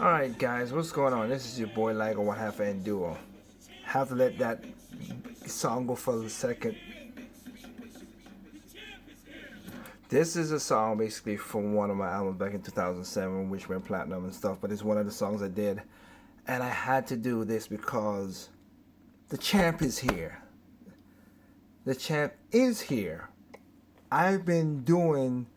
Alright guys, what's going on? This is your boy Ligo One Half and Duo. Have to let that song go for a second. This is a song basically from one of my albums back in 2007, which went platinum and stuff, but it's one of the songs I did. And I had to do this because the champ is here. The champ is here. I've been doing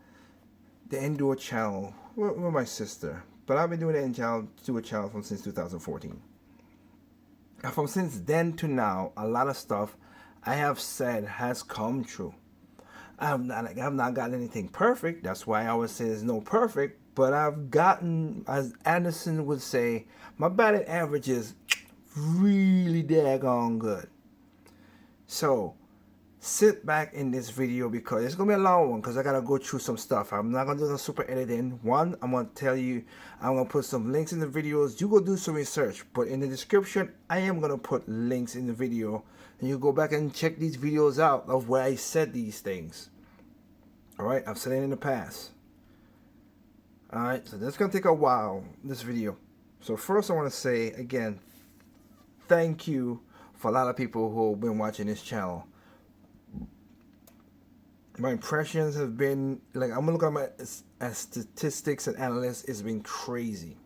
the Endure channel with my sister, but I've been doing the Endure channel from since 2014. And from since then to now, a lot of stuff I have said has come true. I have not gotten anything perfect. That's why I always say there's no perfect. But I've gotten, as Anderson would say, my batting average is really daggone good. So sit back in this video because it's gonna be a long one because I gotta go through some stuff. I'm not gonna do the super editing. One, I'm gonna tell you, I'm gonna put some links in the videos. You go do some research, but in the description I am gonna put links in the video and you go back and check these videos out of where I said these things. Alright, I've said it in the past. Alright, so that's gonna take a while, this video. So first I want to say again, thank you for a lot of people who have been watching this channel. My impressions have been, like, I'm gonna look at my statistics and analysts, it's been crazy.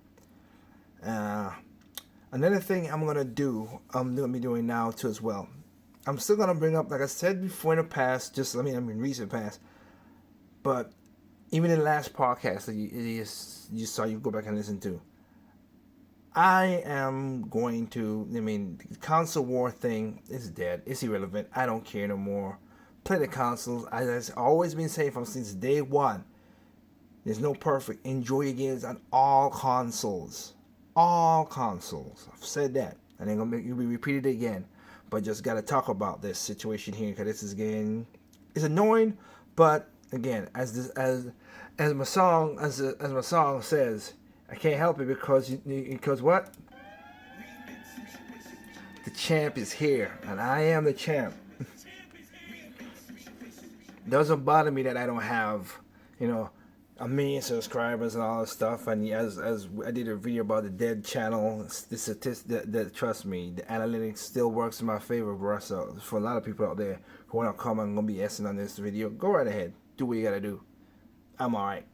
Another thing I'm gonna do, I'm gonna be doing now too as well. I'm still gonna bring up, like I said before in the past, just I mean recent past, but even in the last podcast that you saw, you go back and listen to. I am going to, I mean, the console war thing is dead. It's irrelevant. I don't care no more. Play the consoles. As I've always been saying from since day one, there's no perfect. Enjoy your games on all consoles. All consoles. I've said that. And I'm gonna be repeated again. But just gotta talk about this situation here because this is getting, it's annoying. But again, as my song says, I can't help it because what? The champ is here, and I am the champ. Doesn't bother me that I don't have, you know, a million subscribers and all this stuff. And as I did a video about the dead channel, the statistics that trust me, the analytics still works in my favor, bro. So for a lot of people out there who want to come and gonna be Essenes on this video, go right ahead, do what you gotta do. I'm all right.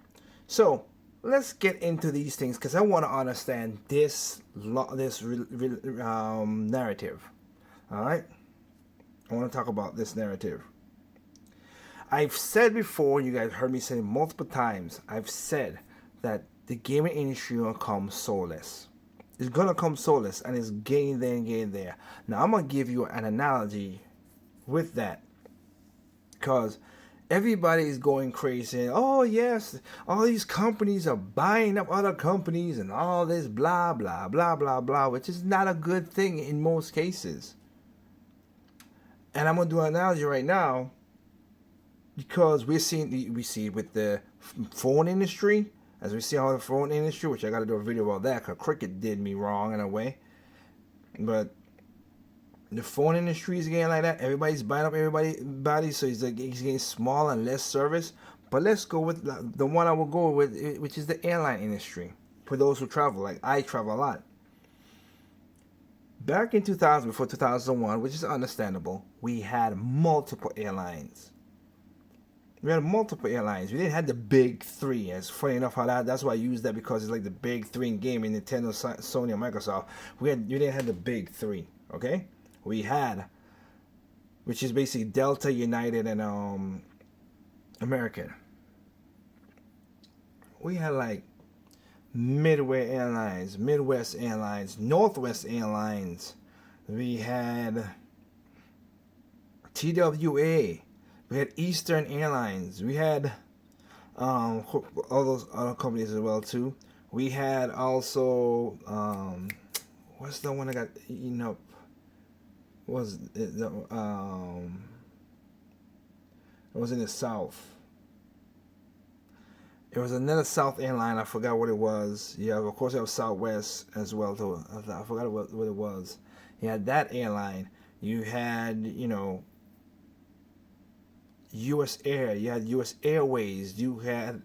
So let's get into these things because I want to understand this narrative. All right, I want to talk about this narrative. I've said before, you guys heard me say multiple times, I've said that the gaming industry will come soulless. It's gonna come soulless, and it's getting there and getting there. Now I'm gonna give you an analogy with that, because everybody is going crazy. Oh yes, all these companies are buying up other companies and all this blah blah blah blah blah, which is not a good thing in most cases. And I'm gonna do an analogy right now because we see it with the phone industry, as we see how the phone industry, which I got to do a video about that because Cricket did me wrong in a way, but the phone industry is getting like that. Everybody's buying up everybody, so he's getting smaller and less service. But let's go with the one I will go with, which is the airline industry. For those who travel, like I travel a lot. Back in 2000, before 2001, which is understandable, we had multiple airlines. We had multiple airlines. We didn't have the big three. It's funny enough how that's why I use that, because it's like the big three in gaming: Nintendo, Sony, and Microsoft. We didn't have the big three. Okay. We had, which is basically Delta, United, and American. We had like Midway Airlines, Midwest Airlines, Northwest Airlines. We had TWA. We had Eastern Airlines. We had all those other companies as well too. We had also what's the one that got eaten up? Was it it was in the South. It was another South airline. I forgot what it was. Yeah, of course you have Southwest as well too. I forgot what it was. You had that airline. You had, you know, U.S. Air. You had U.S. Airways. You had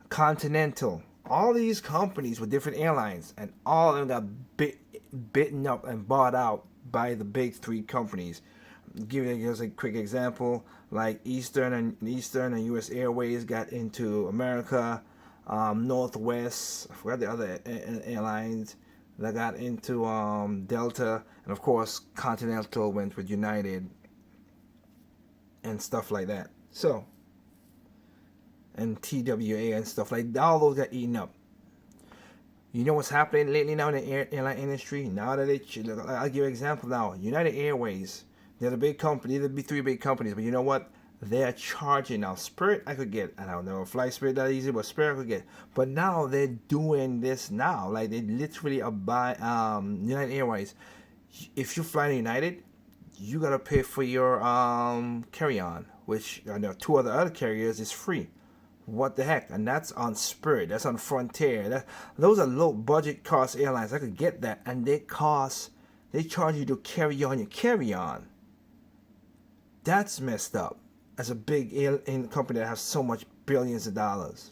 Continental. all these companies with different airlines, and all of them got bitten up and bought out by the big three companies. Give you just a quick example, like Eastern and U.S. Airways got into America. Northwest, I forgot the other airlines that got into Delta, and of course Continental went with United and stuff like that. So, and TWA and stuff like that, all those got eaten up. You know what's happening lately now in the airline industry? Now that I'll give you an example now. United Airways, they're the big company, they're the three big companies, but you know what? They're charging now. Spirit I could get. I don't know, fly Spirit that easy, but Spirit I could get. But now they're doing this now. Like they literally are by United Airways. If you fly to United, you gotta pay for your carry-on, which I know two other carriers is free. What the heck? And that's on Spirit. That's on Frontier. Those are low budget cost airlines. I could get that, and they charge you to carry on your carry-on. That's messed up. As a big company that has so much billions of dollars.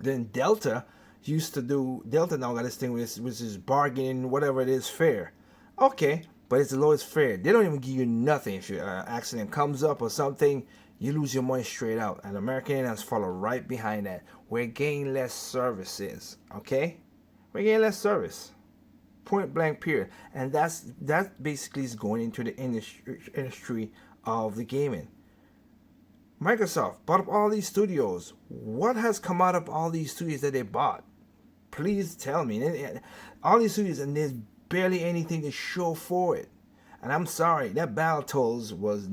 Then Delta now got this thing which is bargaining, whatever it is, fare. Okay, but it's the lowest fare. They don't even give you nothing. If your accident comes up or something, you lose your money straight out. And American Airlines follow right behind that. We're getting less services, okay? We're getting less service. Point blank period. And that basically is going into the industry of the gaming. Microsoft bought up all these studios. What has come out of all these studios that they bought? Please tell me. All these studios, and there's barely anything to show for it. And I'm sorry, that Battletoads was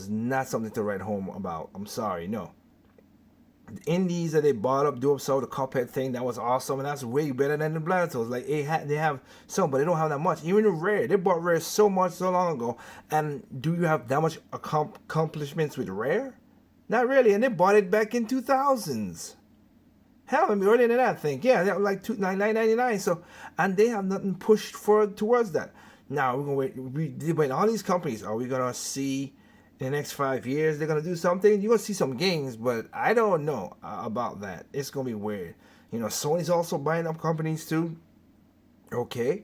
not something to write home about. I'm sorry, no. The indies that they bought up, do up so the Cuphead thing, that was awesome, and that's way better than the Battletoads. Like they have some, but they don't have that much. Even the Rare, they bought Rare so long ago, and do you have that much accomplishments with Rare? Not really, and they bought it back in 2000s. Hell, I mean earlier than that, I think. Yeah, that was like $9.99. So, and they have nothing pushed towards that. Now we're gonna wait. When all these companies, are we gonna see? In the next 5 years, they're going to do something. You're going to see some games, but I don't know about that. It's going to be weird. You know, Sony's also buying up companies too. Okay.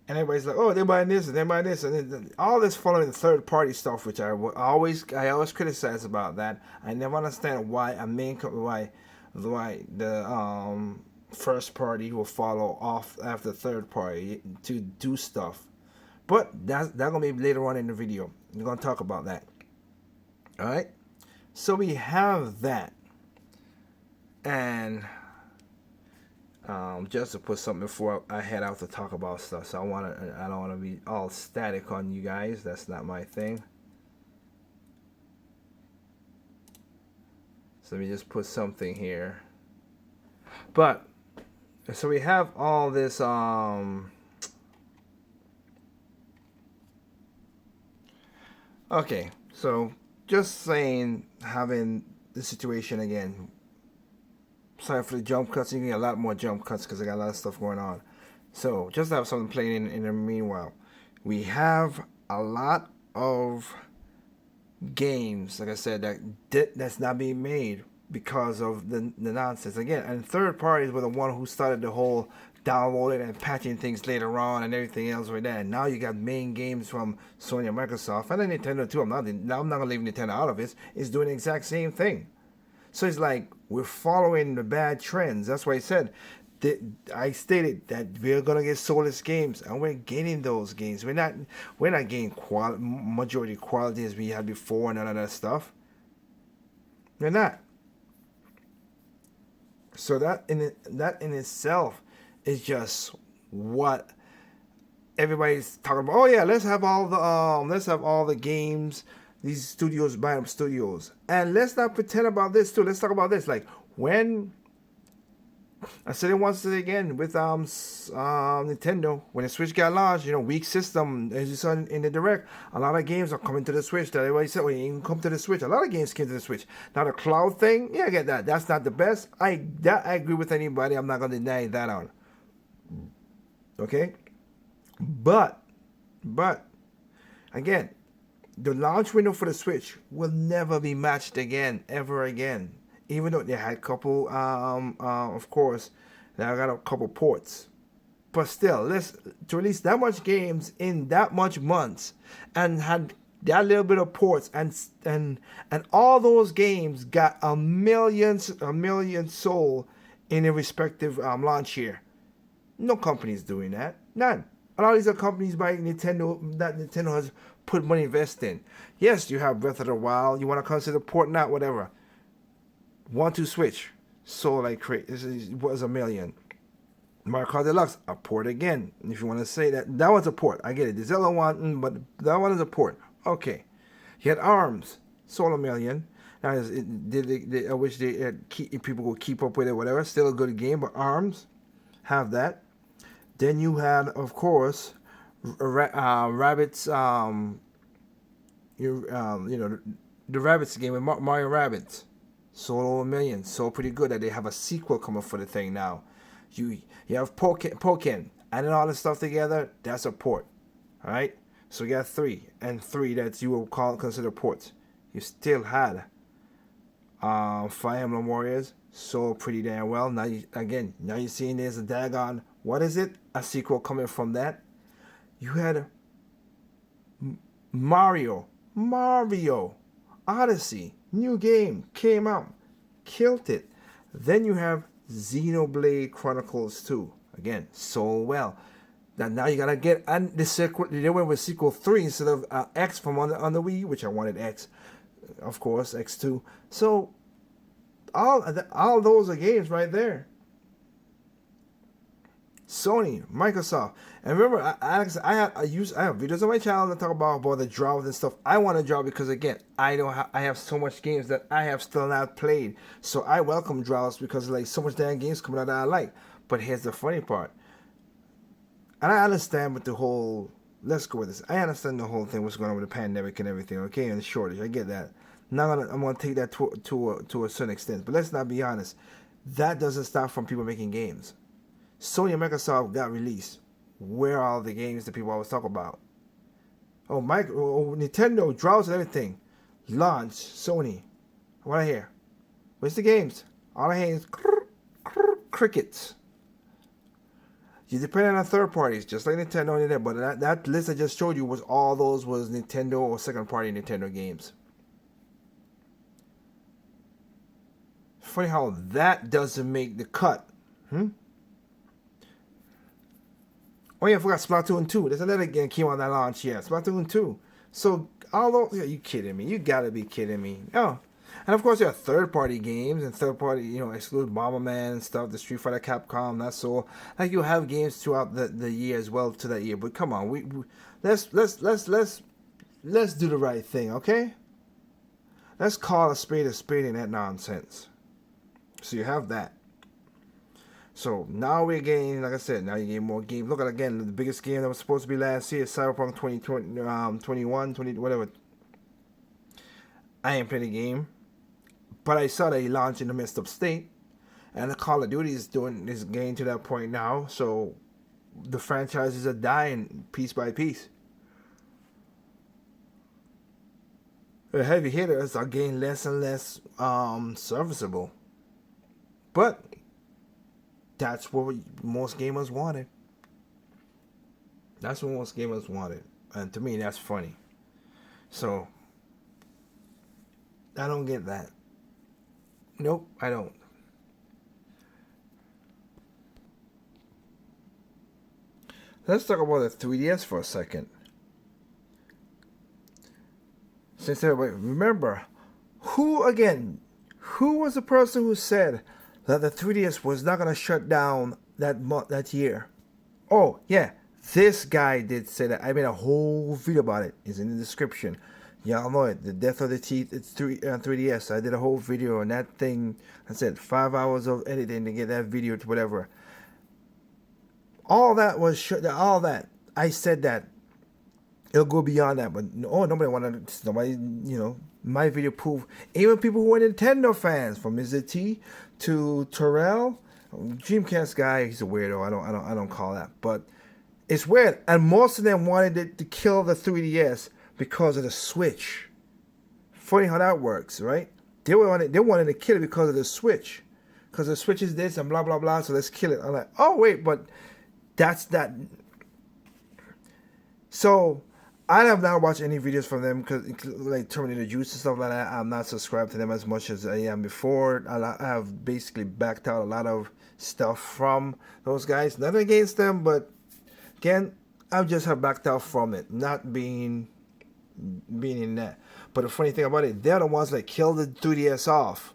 And everybody's like, oh, they're buying this and they're buying this. And then all this following the third-party stuff, which I always criticize about that. I never understand why the first party will follow off after third party to do stuff. But that's going to be later on in the video. We're going to talk about that. All right. So we have that. And just to put something before I head out to talk about stuff. So I don't want to be all static on you guys. That's not my thing. So let me just put something here. But so we have all this okay, so just saying, having the situation again. Sorry for the jump cuts. You can get a lot more jump cuts because I got a lot of stuff going on. So just to have something playing in the meanwhile. We have a lot of games, like I said, that's not being made because of the nonsense. Again, and third parties were the one who started the whole downloading and patching things later on and everything else like that. And now you got main games from Sony and Microsoft and then Nintendo too. I'm not gonna leave Nintendo out of it. It's doing the exact same thing. So it's like we're following the bad trends. That's why I said I stated that we're gonna get soulless games, and we're getting those games. We're not getting majority quality as we had before and none of that stuff. We're not. So that in itself is just what everybody's talking about. Oh yeah, let's have all the games. These studios buying up studios, and let's not pretend about this too. Let's talk about this. Like when I said it once again with Nintendo, when the Switch got launched, weak system, as you saw in the direct, a lot of games are coming to the Switch. That everybody said, well, you can come to the Switch. A lot of games came to the Switch. Now the cloud thing, yeah, I get that. That's not the best. I agree with anybody. I'm not gonna deny that on. Okay, but again, the launch window for the Switch will never be matched again, ever again. Even though they had a couple, of course, they got a couple ports. But still, to release that much games in that much months and had that little bit of ports and all those games got a million sold in their respective launch year. No company's doing that. None. A lot of these are companies by Nintendo that Nintendo has put money invest in. Yes, you have Breath of the Wild. You want to consider porting out, whatever. 1-2 Switch sold like crazy. This was a million. Mario Kart Deluxe, a port again. If you want to say that was a port. I get it. The Zelda one, but that one is a port. Okay. You had ARMS, sold a million. Now, I wish people would keep up with it, whatever. Still a good game, but ARMS, have that. Then you had, of course, Rabbids. The Rabbids game with Mario Rabbids, sold over a million. Sold pretty good. That they have a sequel coming for the thing now. You have Pokken, adding all this stuff together, that's a port. Alright? So you got three that you will consider ports. You still had Fire Emblem Warriors, sold pretty damn well. Now you're seeing there's a daggone, what is it? A sequel coming from that. You had Mario Odyssey, new game, came out, killed it. Then you have Xenoblade Chronicles 2. Again, sold well. Now you gotta get the sequel. They went with sequel 3 instead of X from on the Wii, which I wanted X, of course, X2. So all those are games right there. Sony, Microsoft, and remember, Alex, I have videos on my channel that talk about the draws and stuff. I want to draw because again, I have so much games that I have still not played. So I welcome draws because like so much damn games coming out that I like. But here's the funny part, and I understand with the whole. Let's go with this. I understand the whole thing, what's going on with the pandemic and everything. Okay, and the shortage, I get that. I'm gonna take that to a certain extent. But let's not be honest. That doesn't stop from people making games. Sony and Microsoft got released. Where are all the games that people always talk about? Nintendo draws and everything. Launch, Sony. What I hear? Where's the games? All I hear is crickets. You depend on third parties, just like Nintendo and that. But that list I just showed you was Nintendo or second party Nintendo games. Funny how that doesn't make the cut. Oh yeah, I forgot Splatoon 2. There's another game came on that launch. Yeah, Splatoon 2. So all those, are you kidding me? You gotta be kidding me. Oh, and of course there are third-party games and third-party, exclude Bomberman and stuff. The Street Fighter, Capcom. That's all. Like you have games throughout the year as well to that year. But come on, let's do the right thing, okay? Let's call a spade in that nonsense. So you have that. So now we're getting, like I said, now you get more games. Look at again the biggest game that was supposed to be last year, Cyberpunk 2020, whatever. I ain't playing the game, but I saw that he launched in the messed up state, and the Call of Duty is getting to that point now. So the franchises are dying piece by piece. The heavy hitters are getting less and less serviceable, but that's what most gamers wanted. That's what most gamers wanted. And to me, that's funny. So, I don't get that. Nope, I don't. Let's talk about the 3DS for a second. Since everybody, remember, who was the person who said that the 3DS was not going to shut down that year? Oh, yeah. This guy did say that. I made a whole video about it. It's in the description. Y'all know it. The Death of the Teeth. It's 3DS. I did a whole video on that thing. I said 5 hours of editing to get that video to whatever. All that was shut. All that. I said that. It'll go beyond that. But nobody wanted. Nobody, my video proved. Even people who were Nintendo fans, from Mr. T to Terrell, Dreamcast guy, he's a weirdo. I don't call that, but it's weird. And most of them wanted it to kill the 3DS, because of the Switch. Funny how that works, right? They wanted to kill it because of the Switch. Because the Switch is this and blah, blah, blah, so let's kill it. I'm like, oh, wait, but that's that. So, I have not watched any videos from them because, like Terminator Juice and stuff like that, I'm not subscribed to them as much as I am before. I have basically backed out a lot of stuff from those guys. Nothing against them, but again, I just have backed out from it, not being in that. But the funny thing about it, they're the ones that killed the 3DS off.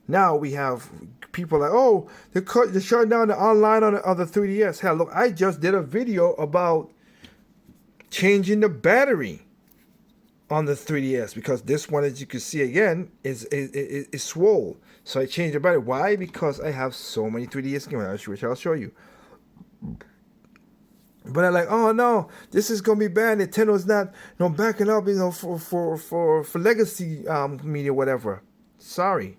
Now we have people like, oh, they're shutting down the online on the 3DS. Hell, look, I just did a video about changing the battery on the 3DS because this one, as you can see again, is swole. So I changed the battery. Why? Because I have so many 3DS games, which I'll show you. But I'm like, oh no, this is gonna be bad. Nintendo's not, backing up, for legacy media, whatever. Sorry.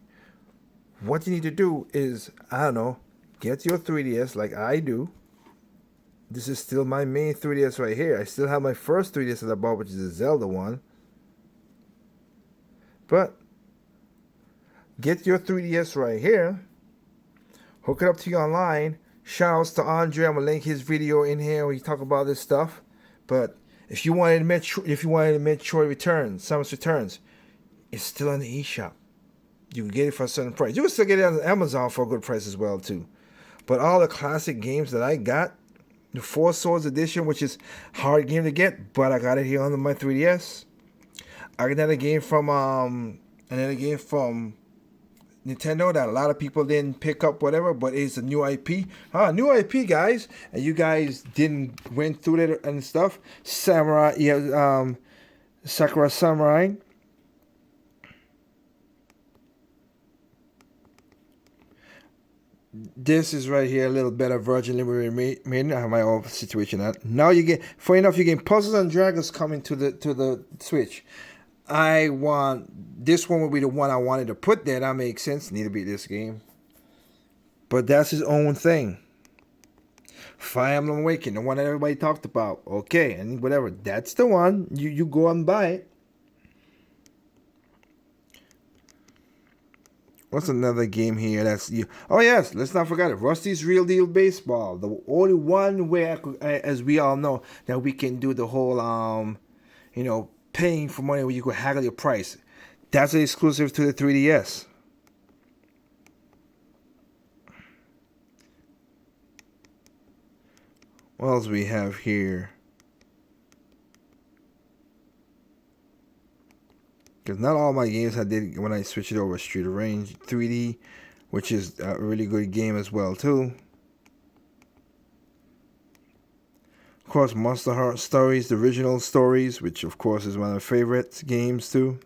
What you need to do is, I don't know, get your 3DS like I do. This is still my main 3DS right here. I still have my first 3DS that I bought, which is the Zelda one. But get your 3DS right here. Hook it up to you online. Shoutouts to Andre. I'm gonna link his video in here where he talk about this stuff. But if you wanted Metroid Returns, Samus Returns, it's still on the eShop. You can get it for a certain price. You can still get it on Amazon for a good price as well too. But all the classic games that I got, the Four Swords Edition, which is hard game to get, but I got it here on my 3DS. I got another game from Nintendo that a lot of people didn't pick up, whatever, but it's a new IP. New IP, guys, and you guys went through it and stuff. Sakura Samurai. This is right here, a little better version than we made. I have my own situation. Now you get, funny enough, you get Puzzles and Dragons coming to the Switch. I want, this one would be the one I wanted to put there. That makes sense. Need to beat this game. But that's his own thing. Fire Emblem Awakening, the one that everybody talked about. Okay, and whatever. That's the one. You go and buy it. What's another game here that's you? Oh yes, let's not forget it. Rusty's Real Deal Baseball. The only one way, as we all know, that we can do the whole, paying for money where you could haggle your price. That's an exclusive to the 3DS. What else we have here? Because not all my games I did when I switched it over. Street of Rage 3D, which is a really good game as well too. Of course, Monster Heart Stories, the original stories, which of course is one of my favorite games too.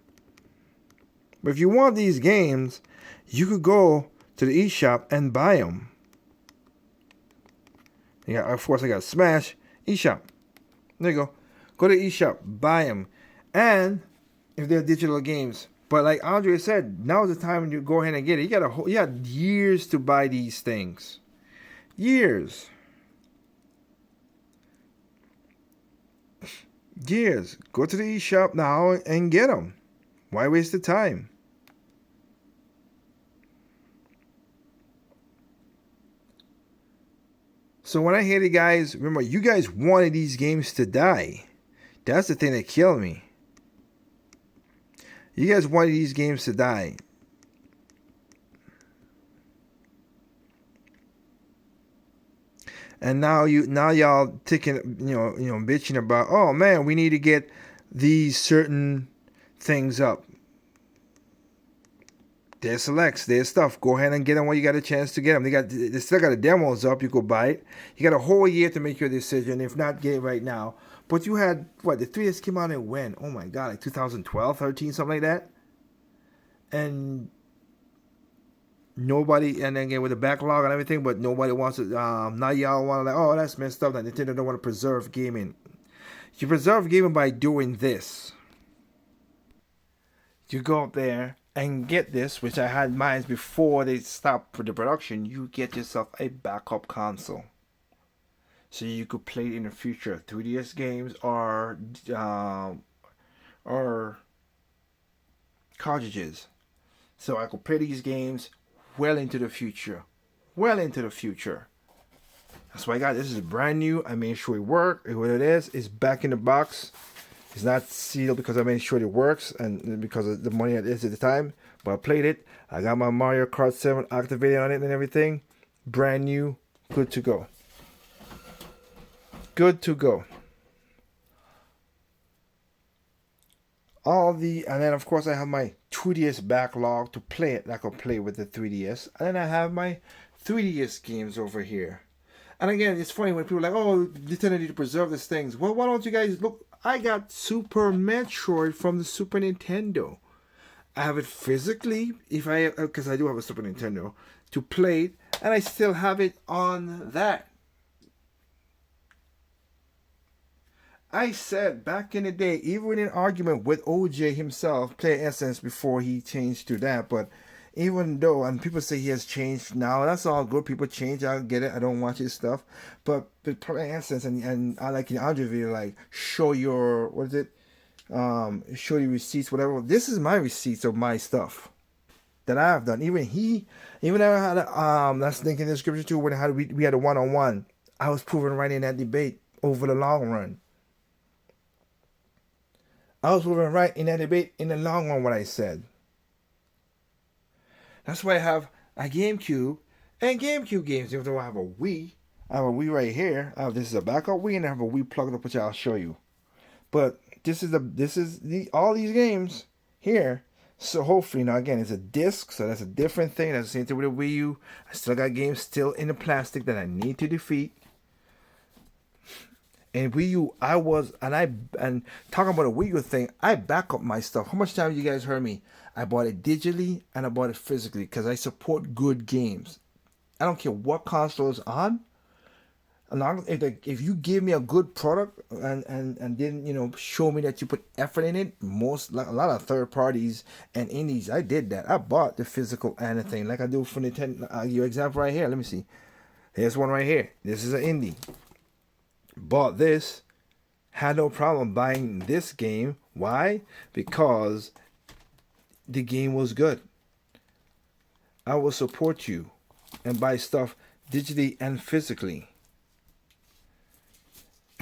But if you want these games, you could go to the eShop and buy them. Yeah, of course I got Smash, eShop. There you go. Go to eShop, buy them. And if they're digital games. But like Andre said, now's the time when you go ahead and get it. You got years to buy these things. Years. Go to the eShop now and get them. Why waste the time? So when I hear the guys, remember, you guys wanted these games to die. That's the thing that killed me. You guys wanted these games to die. And now y'all taking, bitching about, oh man, we need to get these certain things up. There's selects, there's stuff. Go ahead and get them when you got a chance to get them. They still got the demos up. You could buy it. You got a whole year to make your decision. If not, get it right now. But you had, the 3DS came out in when? Oh my God, like 2012, 13, something like that. And nobody, and then again with the backlog and everything, but nobody wants to, now y'all want to oh, that's messed up. That Nintendo don't want to preserve gaming. You preserve gaming by doing this. You go up there and get this, which I had mine before they stopped for the production. You get yourself a backup console. So you could play it in the future. 3DS games or are cartridges. So I could play these games well into the future. Well into the future. That's why I got this. Is brand new. I made sure it worked. What it is, it's back in the box. It's not sealed because I made sure it works and because of the money it is at the time. But I played it. I got my Mario Kart 7 activated on it and everything. Brand new. Good to go. Good to go. And then of course I have my 2DS backlog to play it. I can play with the 3DS. And then I have my 3DS games over here. And again, it's funny when people are like, oh, Nintendo need to preserve these things. Well, why don't you guys look? I got Super Metroid from the Super Nintendo. I have it physically, because I do have a Super Nintendo, to play it, and I still have it on that. I said back in the day, even in an argument with OJ himself, play Essenes before he changed to that, but even though, and people say he has changed now, that's all good. People change, I get it. I don't watch his stuff, but play Essenes, and I like in Andre video, like show your, what is it? Show your receipts, whatever. This is my receipts of my stuff that I have done. Even though I had that's linked in the description too. When we had a one-on-one, I was proven right in that debate over the long run. I was proven right in that debate in the long run. What I said. That's why I have a GameCube and GameCube games. Even though I have a Wii, I have a Wii right here. This is a backup Wii, and I have a Wii plugged up, which I'll show you. But this is all these games here. So hopefully, now again, it's a disc, so that's a different thing. That's the same thing with the Wii U. I still got games still in the plastic that I need to defeat. And Wii U, and talking about a Wii U thing, I back up my stuff. How much time you guys heard me? I bought it digitally and I bought it physically because I support good games. I don't care what console is on. If you give me a good product and then show me that you put effort in it, a lot of third parties and indies, I did that. I bought the physical and the thing like I do for Nintendo. I'll give you an example right here. Let me see. Here's one right here. This is an indie. Bought this. Had no problem buying this game. Why? Because the game was good. I will support you and buy stuff digitally and physically.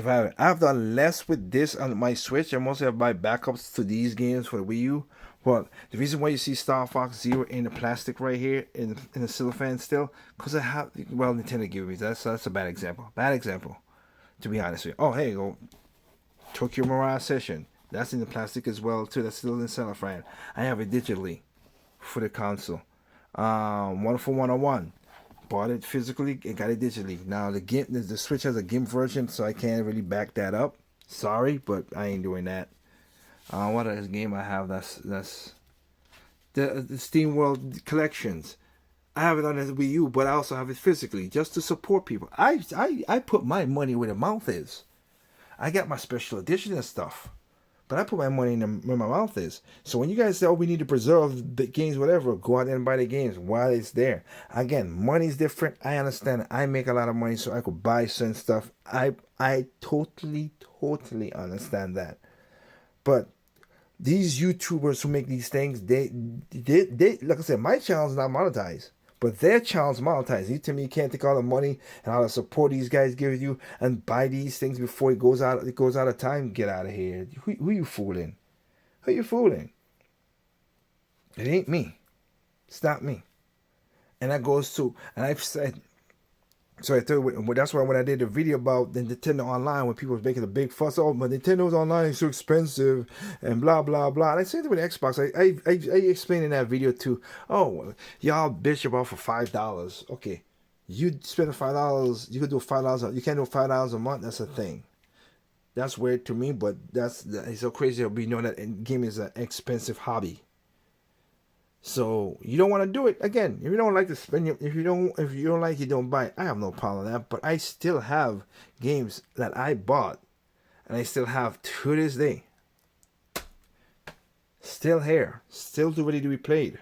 I've done less with this on my Switch. I mostly have my backups to these games for the Wii U. But the reason why you see Star Fox Zero in the plastic right here in the cellophane still, because I have, well, Nintendo gave me that's a bad example. Bad example, to be honest with you. Oh, hey, go Tokyo Mirage Session. That's in the plastic as well too. That's still in cellophane. I have it digitally for the console. Wonderful 101. Bought it physically and got it digitally. Now the Switch has a GIMP version, so I can't really back that up. Sorry, but I ain't doing that. What other game I have? That's the Steam World Collections. I have it on the Wii U, but I also have it physically just to support people. I put my money where the mouth is. I got my special edition and stuff. But I put my money where my mouth is. So when you guys say, oh, we need to preserve the games, whatever, go out and buy the games while it's there. Again, money's different. I understand. I make a lot of money, so I could buy certain stuff. I totally understand that. But these YouTubers who make these things, they like I said, my channel's not monetized. But their channel's monetized. You tell me you can't take all the money and all the support these guys give you and buy these things before it goes out of time. Get out of here. Who you fooling? Who you fooling? It ain't me. It's not me. And that goes to, and I've said, so that's why when I did the video about the Nintendo Online, when people was making a big fuss, oh, but Nintendo's Online is so expensive and blah blah blah. And I said it with Xbox. I explained in that video too. Oh, y'all bitch about for $5. Okay, you spend $5. You could do $5. You can't do $5 a month. That's a thing. That's weird to me, but it's so crazy to be knowing that gaming is an expensive hobby. So you don't want to do it again. If you don't like to spend, if you don't like, you don't buy it. I have no problem with that. But I still have games that I bought, and I still have to this day. Still here, still ready to be played.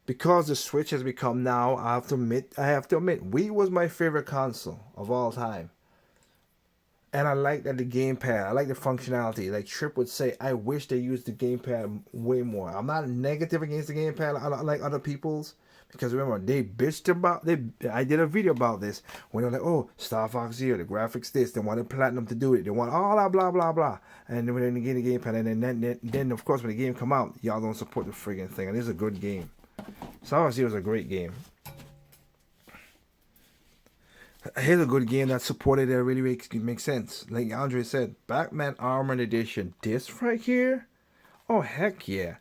Because the Switch has become now, I have to admit, Wii was my favorite console of all time. And I like that the gamepad, I like the functionality. Like Trip would say, I wish they used the gamepad way more. I'm not negative against the gamepad like other people's. Because remember, they bitched about, I did a video about this. When they're like, oh, Star Fox Zero, the graphics this, they wanted Platinum to do it. They want all that blah, blah, blah. And then when they get the gamepad, and then of course, when the game come out, y'all don't support the friggin' thing. And it's a good game. Star Fox Zero is a great game. Here's a good game that supported that really makes sense. Like Andre said, Batman Armored Edition. This right here? Oh, heck yeah.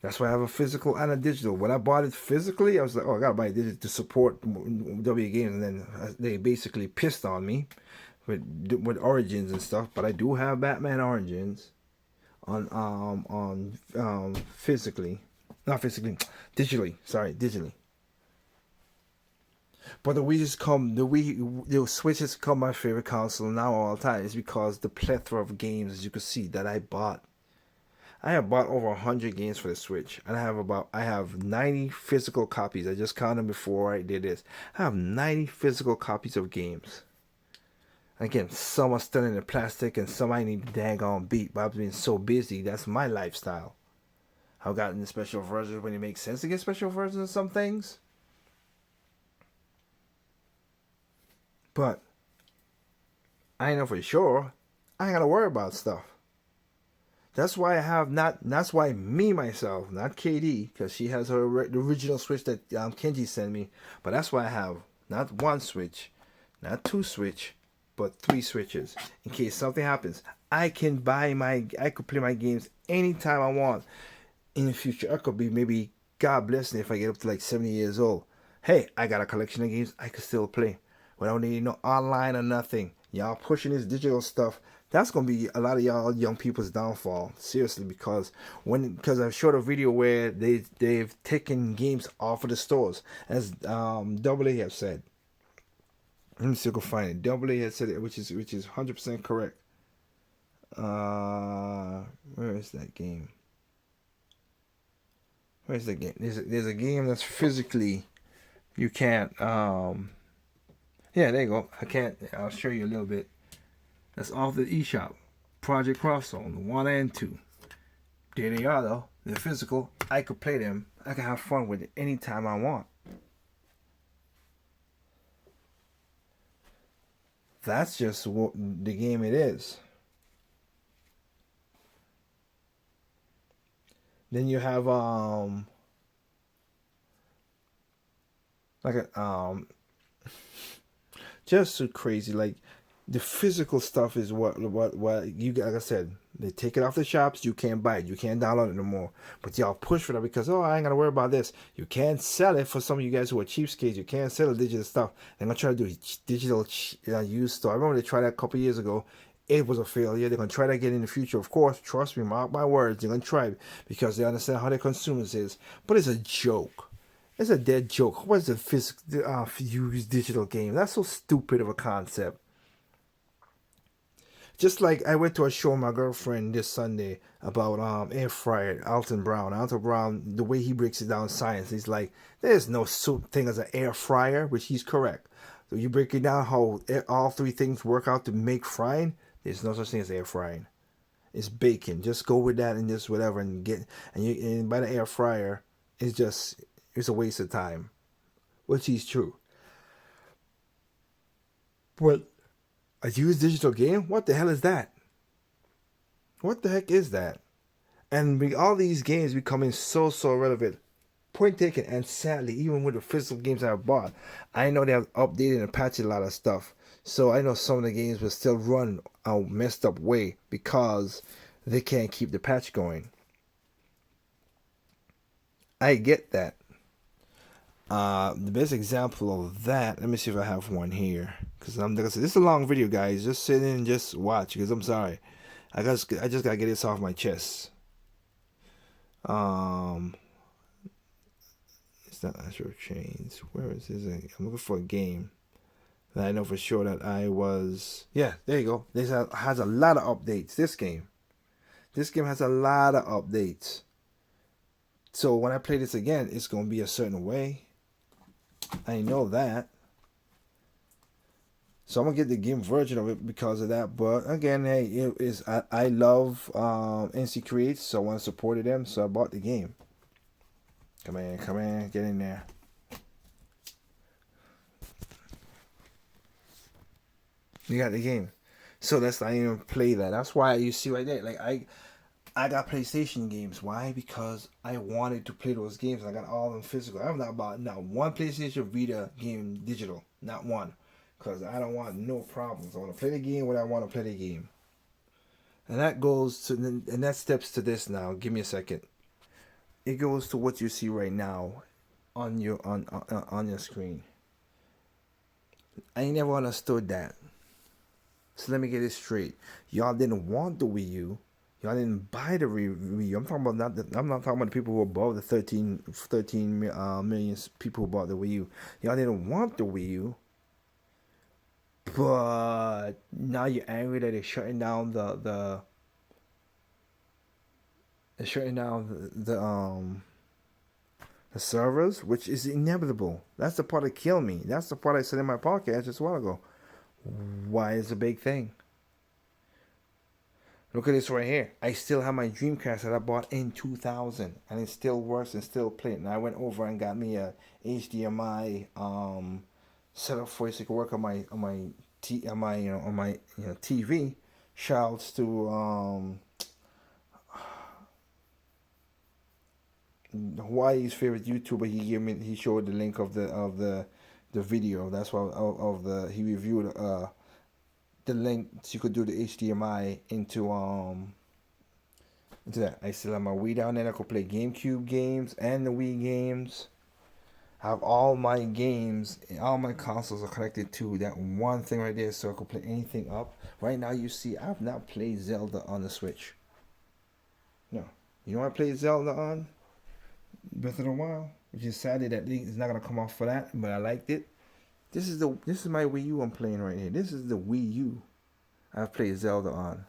That's why I have a physical and a digital. When I bought it physically, I was like, oh, I gotta buy it to support W games. And then they basically pissed on me with Origins and stuff. But I do have Batman Origins on physically. Not physically, digitally. Sorry, digitally. But the Switch has become my favorite console now all the time. It's because the plethora of games, as you can see, that I bought. I have bought over 100 games for the Switch, and I have 90 physical copies. I just counted before I did this. I have 90 physical copies of games. Again, some are still in the plastic, and some I need to daggone beat. But I've been so busy. That's my lifestyle. I've gotten the special versions when it makes sense to get special versions of some things. But I know for sure I ain't gotta worry about stuff. That's why that's why me myself, not KD, because she has the original Switch that Kenji sent me. But that's why I have not one Switch, not two Switch, but 3 Switches. In case something happens, I could play my games anytime I want. In the future, I could be maybe, God bless me, if I get up to like 70 years old. Hey, I got a collection of games I could still play without needing no online or nothing. Y'all pushing this digital stuff. That's gonna be a lot of y'all young people's downfall. Seriously, because I've showed a video where they've taken games off of the stores, as Double A have said. Let me see if I can find it. Double A has said it, which is 100% correct. Where is that game? Where's the game? There's a game that's physically you can't. Yeah, there you go. I'll show you a little bit. That's off the eShop. Project Crosszone 1 and 2. There they are though. They're physical. I could play them. I can have fun with it anytime I want. That's just what the game it is. Then you have just so crazy. Like the physical stuff is what you, like I said, they take it off the shops. You can't buy it. You can't download it no more. But y'all push for that because I ain't gotta worry about this. You can't sell it for some of you guys who are cheapskates. You can't sell the digital stuff. They're gonna try to do digital used store. I remember they tried that a couple years ago. It was a failure. They're gonna try that again in the future. Of course, trust me, mark my words. They're gonna try it because they understand how their consumers is. But it's a joke. It's a dead joke. What is the physical used digital game? That's so stupid of a concept. Just like I went to a show with my girlfriend this Sunday about air fryer, Alton Brown. Alton Brown, the way he breaks it down science, he's like, there's no such thing as an air fryer, which he's correct. So you break it down how all 3 things work out to make frying. There's no such thing as air frying. It's baking. Just go with that and just whatever and by the air fryer, it's a waste of time, which is true. But a used digital game? What the hell is that? What the heck is that? And all these games becoming so relevant. Point taken, and sadly, even with the physical games I've bought, I know they have updated and patched a lot of stuff. So I know some of the games will still run a messed up way because they can't keep the patch going. I get that. The best example of that, let me see if I have one here, because this is a long video, guys. Just sit in and just watch, because I'm sorry, I just gotta get this off my chest. It's not Astro Chains. Where is this? I'm looking for a game that I know for sure that I was. Yeah, there you go. This has a lot of updates. This game has a lot of updates. So when I play this again, it's gonna be a certain way. I know that. So I'm gonna get the game version of it because of that. But again, hey, it is I love NC Creates, so I want to support them. So I bought the game. Come in, get in there. You got the game. So let's not even play that. That's why you see right there. Like I got PlayStation games. Why? Because I wanted to play those games. I got all of them physical. I have not bought not one PlayStation Vita game digital. Not one. Because I don't want no problems. I want to play the game when I want to play the game. And that goes to, and that steps to this now. Give me a second. It goes to what you see right now on your screen. I ain't never understood that. So let me get it straight. Y'all didn't want the Wii U. Y'all didn't buy the Wii U. I'm talking about I'm not talking about the people who above the 13 million people who bought the Wii U. Y'all didn't want the Wii U. But now you're angry that they're shutting down they're shutting down the servers, which is inevitable. That's the part that killed me. That's the part I said in my podcast just a while ago. Why is a big thing? Look at this right here. I still have my Dreamcast that I bought in 2000, and it still works and still plays. And I went over and got me a HDMI setup for it so it could work on my TV. Shouts to Hawaii's favorite YouTuber. He showed the link of the video. That's why he reviewed the link so you could do the HDMI into that. I still have my Wii down there. I could play GameCube games and the Wii games. I have all my games, all my consoles are connected to that one thing right there, so I could play anything up. Right now, you see, I have not played Zelda on the Switch. No, you know what I played Zelda on? Breath of the Wild, which is sadly that it's not gonna come off for that, but I liked it. This is my Wii U I'm playing right here. This is the Wii U I've played Zelda on.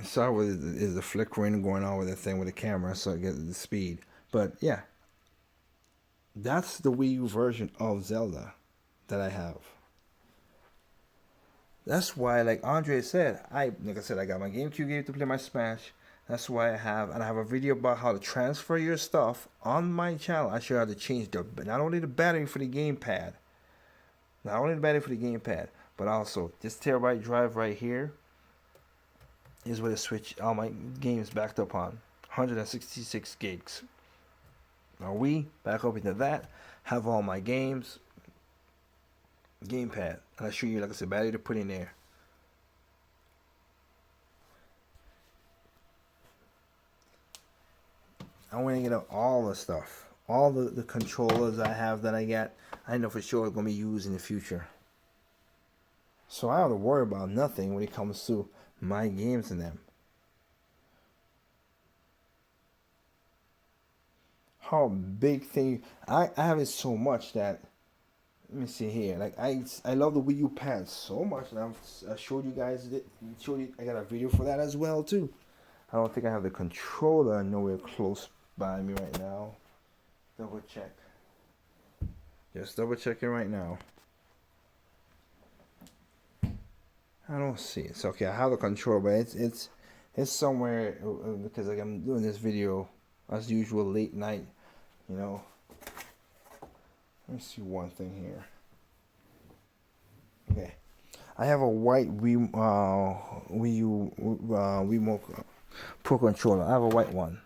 Sorry, what is the flickering going on with the thing with the camera, so I get the speed. But yeah, that's the Wii U version of Zelda that I have. That's why, like Andre said, I got my GameCube game to play my Smash. That's why I have a video about how to transfer your stuff on my channel. I show you how to change not only the battery for the gamepad, but also this terabyte drive right here is where the Switch, all my games backed up on, 166 gigs. Now we back up into that, have all my games, gamepad, and I show you, like I said, battery to put in there. I want to get all the stuff, all the controllers I have that I got. I know for sure it's gonna be used in the future. So I don't have to worry about nothing when it comes to my games and them. How big thing I have it so much that, let me see here. Like I love the Wii U pad so much, and I showed you guys I got a video for that as well too. I don't think I have the controller nowhere close by me right now. Double check. Just double checking right now. I don't see it. So okay, I have the controller, but it's somewhere because like I'm doing this video as usual late night. You know. Let me see one thing here. Okay, I have a white Wii U remote Pro controller. I have a white one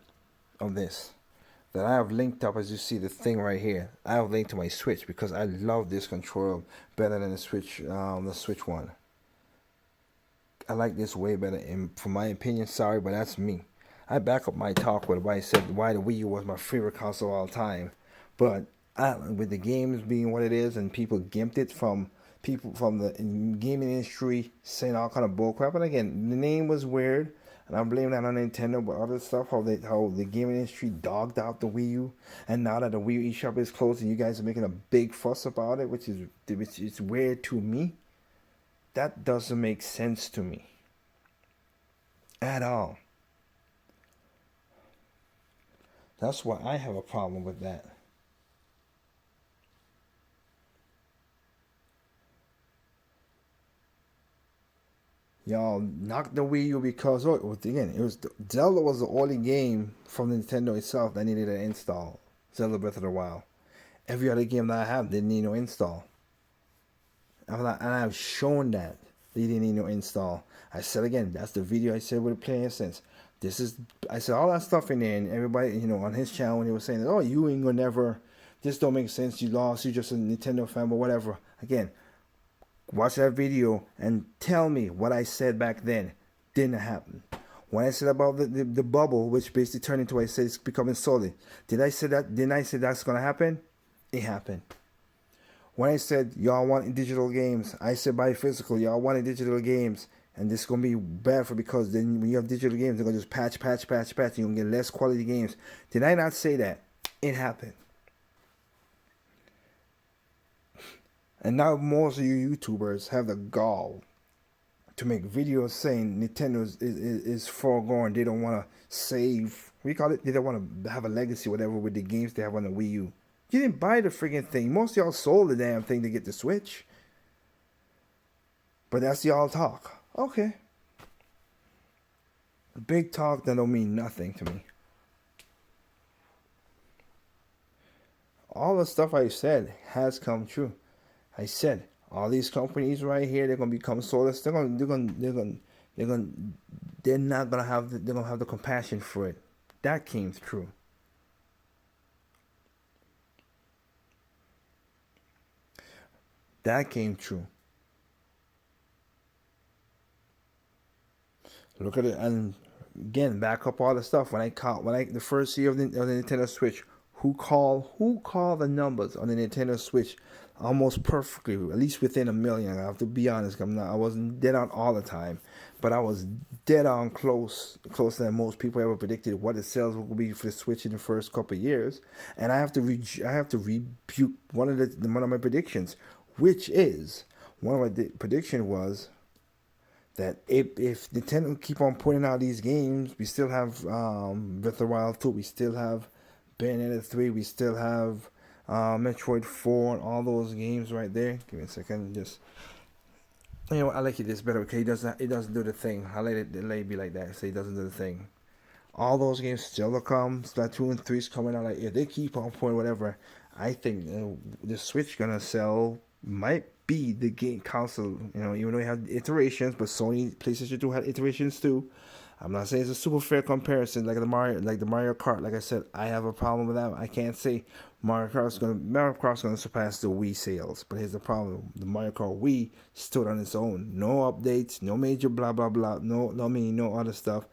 of this that I have linked up, as you see the thing right here. I have linked to my Switch because I love this controller better than the Switch one. I like this way better, in for my opinion. Sorry, but that's me. I back up my talk with why I said why the Wii U was my favorite console of all time. But with the games being what it is, and people gimped it from people from the gaming industry saying all kind of bullcrap. And again, the name was weird, and I'm blaming that on Nintendo, but other stuff, how the gaming industry dogged out the Wii U, and now that the Wii U eShop is closed, and you guys are making a big fuss about it, which is weird to me. That doesn't make sense to me at all. That's why I have a problem with that. Y'all knocked the Wii U because again, Zelda was the only game from Nintendo itself that needed an install. Zelda Breath of the Wild. Every other game that I have didn't need no install. And I've shown that they didn't need no install. I said again, that's the video I said with the playing sense. I said all that stuff in there, and everybody, on his channel when he was saying, oh, you ain't gonna never, this don't make sense, you lost, you just a Nintendo fan, but whatever. Again, watch that video and tell me what I said back then didn't happen. When I said about the bubble, which basically turned into, I said it's becoming solid. Didn't I say that's gonna happen? It happened. When I said y'all want digital games, I said buy physical. Y'all want digital games, and this is gonna be bad because then when you have digital games, they're gonna just patch. And you're gonna get less quality games. Did I not say that? It happened. And now most of you YouTubers have the gall to make videos saying Nintendo is foregone. They don't want to save. What do you call it? They don't want to have a legacy, whatever, with the games they have on the Wii U. You didn't buy the friggin' thing. Most of y'all sold the damn thing to get the Switch. But that's y'all talk. Okay. Big talk that don't mean nothing to me. All the stuff I said has come true. I said all these companies right here, they're gonna become soulless. They're not gonna have the compassion for it. That came true. That came true. Look at it, and again, back up all the stuff. The first year of the Nintendo Switch, who called the numbers on the Nintendo Switch almost perfectly, at least within a million. I have to be honest. I wasn't dead on all the time, but I was dead on closer than most people ever predicted what the sales would be for the Switch in the first couple of years. And I have to rebuke one of my predictions, which is one of my prediction was that if Nintendo keep on putting out these games, we still have Breath of the Wild 2, we still have Bayonetta 3, we still have Metroid 4, and all those games right there. Give me a second, just I like this better because it doesn't do the thing. I let it be like that, so it doesn't do the thing. All those games still to come. Splatoon 3 is coming out. Like if they keep on putting whatever, I think the Switch gonna sell might be the game console. Even though you have iterations, but Sony PlayStation 2 had iterations too. I'm not saying it's a super fair comparison like the Mario Kart. Like I said, I have a problem with that. I can't say Mario Kart's gonna surpass the Wii sales. But here's the problem: the Mario Kart Wii stood on its own. No updates, no major blah blah blah. No other stuff.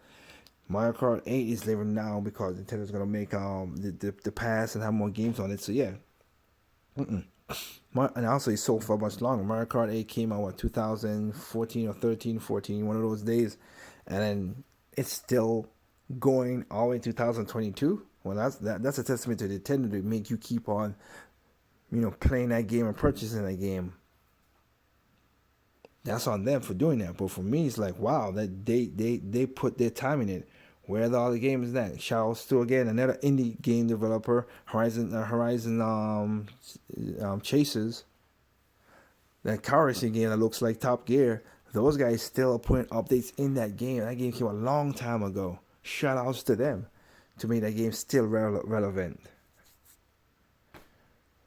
Mario Kart 8 is living now because Nintendo's gonna make the pass and have more games on it. So yeah. And also it sold for much longer. Mario Kart 8 came out 2014 or 14, one of those days, and then it's still going all the way 2022. Well, that's a testament to Nintendo to make you keep on, playing that game and purchasing that game. That's on them for doing that. But for me, it's like, wow, that they put their time in it. Where are all the games that? Shoutouts to again another indie game developer, Horizon Chasers. That car racing game that looks like Top Gear. Those guys still are putting updates in that game. That game came a long time ago. Shoutouts to them to make that game still relevant.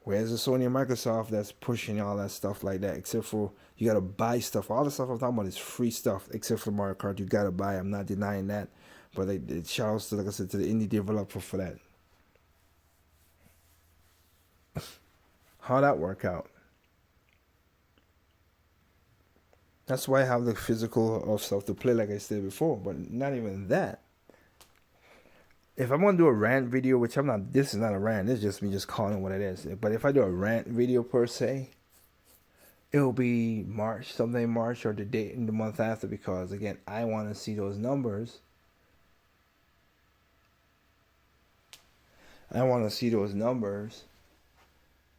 Where's the Sony and Microsoft that's pushing all that stuff like that? Except for you gotta buy stuff. All the stuff I'm talking about is free stuff, except for Mario Kart. You gotta buy. I'm not denying that. But shout outs to, like I said, to the indie developer for that. How'd that work out? That's why I have the physical of stuff to play, like I said before. But not even that. If I'm gonna do a rant video, which I'm not, this is not a rant. This is just me just calling it what it is. But if I do a rant video per se, it will be someday March or the date in the month after, because again, I want to see those numbers. I want to see those numbers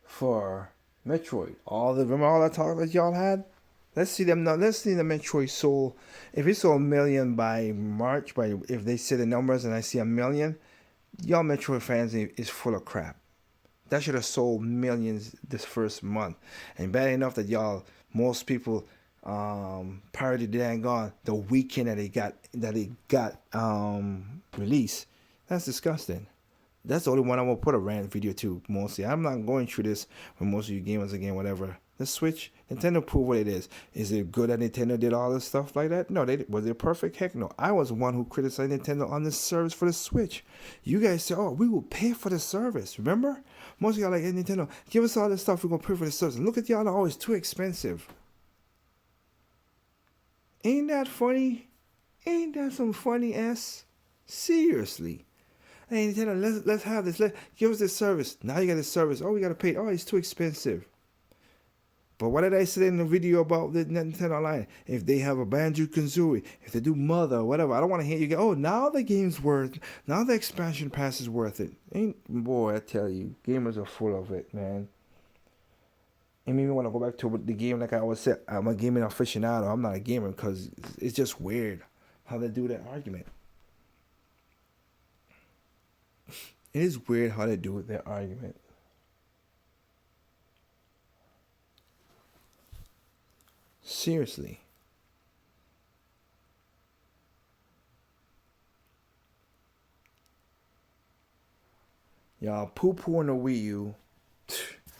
for Metroid. Remember all that talk that y'all had? Let's see them now. Let's see the Metroid sold. If it sold 1 million by March, if they say the numbers and I see 1 million, y'all Metroid fans is full of crap. That should have sold millions this first month. And bad enough that most people prior to dang gone, the weekend that it got released. That's disgusting. That's the only one I'm gonna put a rant video to mostly. I'm not going through this with most of you gamers again, whatever. The Switch, Nintendo proved what it is. Is it good that Nintendo did all this stuff like that? No, was it perfect? Heck no. I was one who criticized Nintendo on the service for the Switch. You guys said, oh, we will pay for the service. Remember? Most of y'all like, hey, Nintendo, give us all this stuff, we're gonna pay for the service. And look at y'all, oh, it's too expensive. Ain't that funny? Ain't that some funny ass? Seriously. Hey, Nintendo, let's have this. Give us this service. Now you got this service. Oh, we got to pay. Oh, it's too expensive. But what did I say in the video about the Nintendo Online? If they have a Banjo-Kazooie, if they do Mother, or whatever, I don't want to hear you go, oh, now the game's worth, now the expansion pass is worth it. Boy, I tell you, gamers are full of it, man. It made me want to go back to the game like I always said. I'm a gaming aficionado. I'm not a gamer because it's just weird how they do that argument. It is weird how they do their argument. Seriously. Y'all poo-poo on the Wii U,